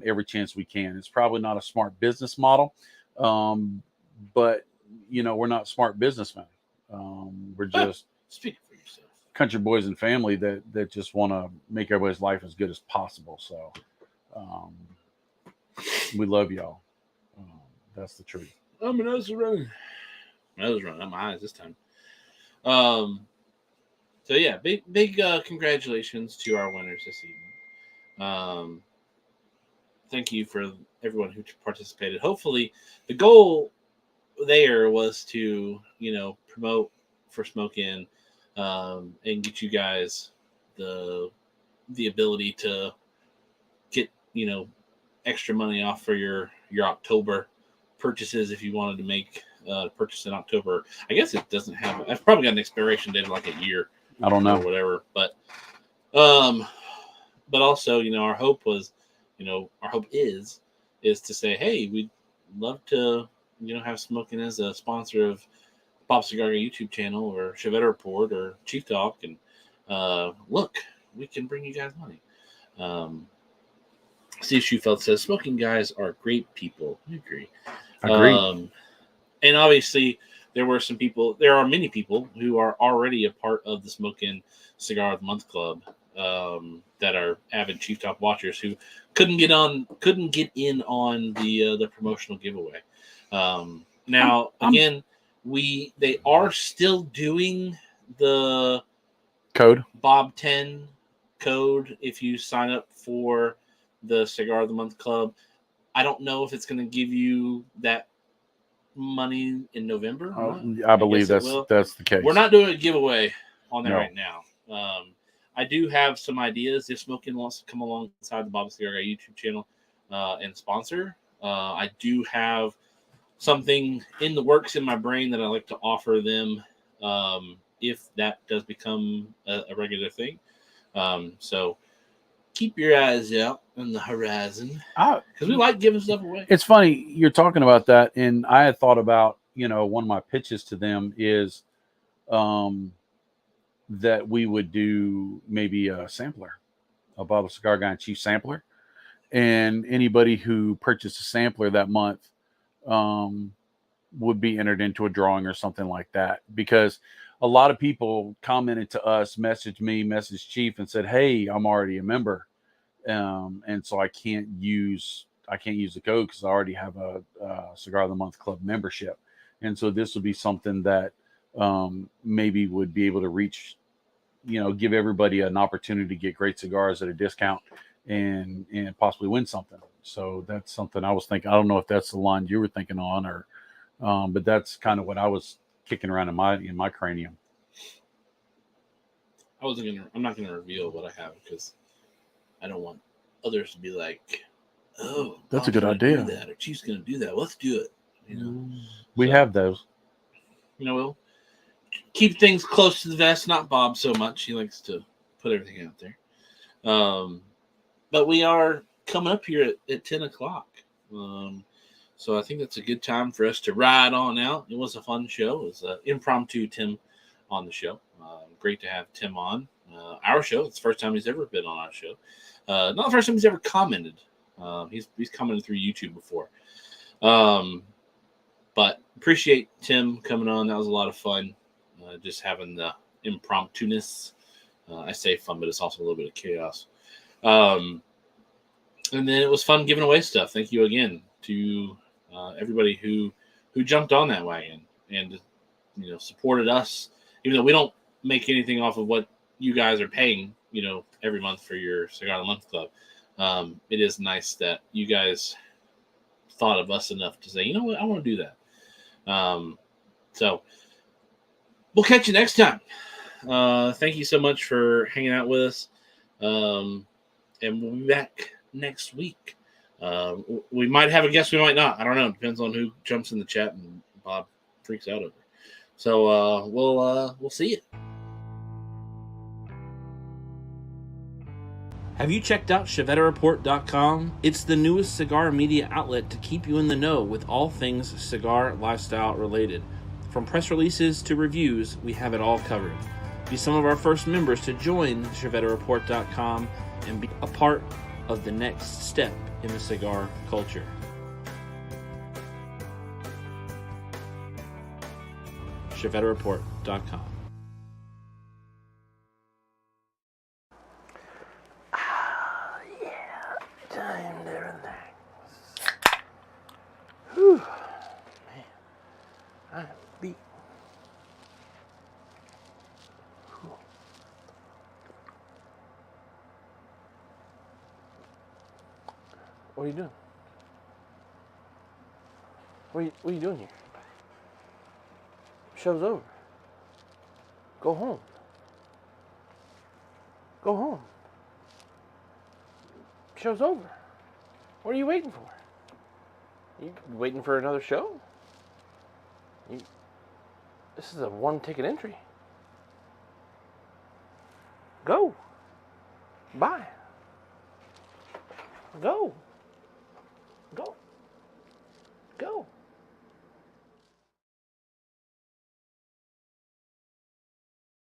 S2: every chance we can. It's probably not a smart business model, but we're not smart businessmen. We're just
S1: speak for yourself.
S2: Country boys and family that just want to make everybody's life as good as possible. So we love y'all. That's the truth.
S1: Oh, my nose is running. My nose is running. Not my eyes this time. So yeah, big congratulations to our winners this evening. Thank you for everyone who participated. Hopefully, the goal there was to promote for Smoke Inn and get you guys the ability to get extra money off for your October purchases if you wanted to make purchase in October. I guess it doesn't have. I've probably got an expiration date of like a year.
S2: I don't know.
S1: Or whatever, but also our hope was, our hope is to say, hey, we'd love to have Smoke Inn as a sponsor of Bob Cigar YouTube channel or Chevette Report or Chief Talk, and look, we can bring you guys money. Steve Schufeld says smoking guys are great people. I agree.
S2: Agreed.
S1: And obviously there are many people who are already a part of the Smoke Inn Cigar of the Month Club that are avid Chief Talk watchers who couldn't get in on the promotional giveaway. Now again, they are still doing the
S2: code
S1: Bob 10 code if you sign up for the Cigar of the Month Club. I don't know if it's going to give you that money in November.
S2: I believe that's the case.
S1: We're not doing a giveaway on that right now. I do have some ideas if Smoke Inn wants to come alongside the Bob Cigar Guy YouTube channel and sponsor. I do have something in the works in my brain that I'd like to offer them if that does become a regular thing. So keep your eyes out on the horizon because we like giving stuff away.
S2: It's funny you're talking about that, and I had thought about one of my pitches to them is that we would do maybe a sampler, a Bob Cigar Guy and Chief sampler, and anybody who purchased a sampler that month would be entered into a drawing or something like that, because a lot of people commented to us, messaged Chief and said, hey, I'm already a member. And so I can't use the code because I already have a Cigar of the Month Club membership. And so this would be something that maybe would be able to reach, give everybody an opportunity to get great cigars at a discount and possibly win something. So that's something I was thinking. I don't know if that's the line you were thinking on, or but that's kind of what I was kicking around in my cranium.
S1: I'm not gonna reveal what I have because I don't want others to be like, oh,
S2: that's a good idea.
S1: Do that, or Chief's gonna do that. Let's do it.
S2: We have those.
S1: We'll keep things close to the vest. Not Bob so much. He likes to put everything out there. But we are coming up here at 10 o'clock. So I think that's a good time for us to ride on out. It was a fun show. It was an impromptu Tim on the show. Great to have Tim on our show. It's the first time he's ever been on our show. Not the first time he's ever commented. He's commented through YouTube before. But appreciate Tim coming on. That was a lot of fun. Just having the impromptu-ness. I say fun, but it's also a little bit of chaos. And then it was fun giving away stuff. Thank you again to everybody who jumped on that wagon and supported us, even though we don't make anything off of what you guys are paying every month for your Cigar of the Month Club. It is nice that you guys thought of us enough to say, you know what, I want to do that. So we'll catch you next time. Thank you so much for hanging out with us. And we'll be back next week. We might have a guest, we might not. I don't know. It depends on who jumps in the chat and Bob freaks out over. So we'll see you. Have you checked out ChevetteReport.com? It's the newest cigar media outlet to keep you in the know with all things cigar lifestyle related. From press releases to reviews, we have it all covered. Be some of our first members to join ChevetteReport.com and be a part of the next step in the cigar culture. ChevetteReport.com.
S4: Time to relax. Whew. Man, I'm beat. Whew. What are you doing? What are you doing here? Show's over. Go home. Go home. Show's over. What are you waiting for? You waiting for another show? This is a one-ticket entry. Go. Bye. Go. Go.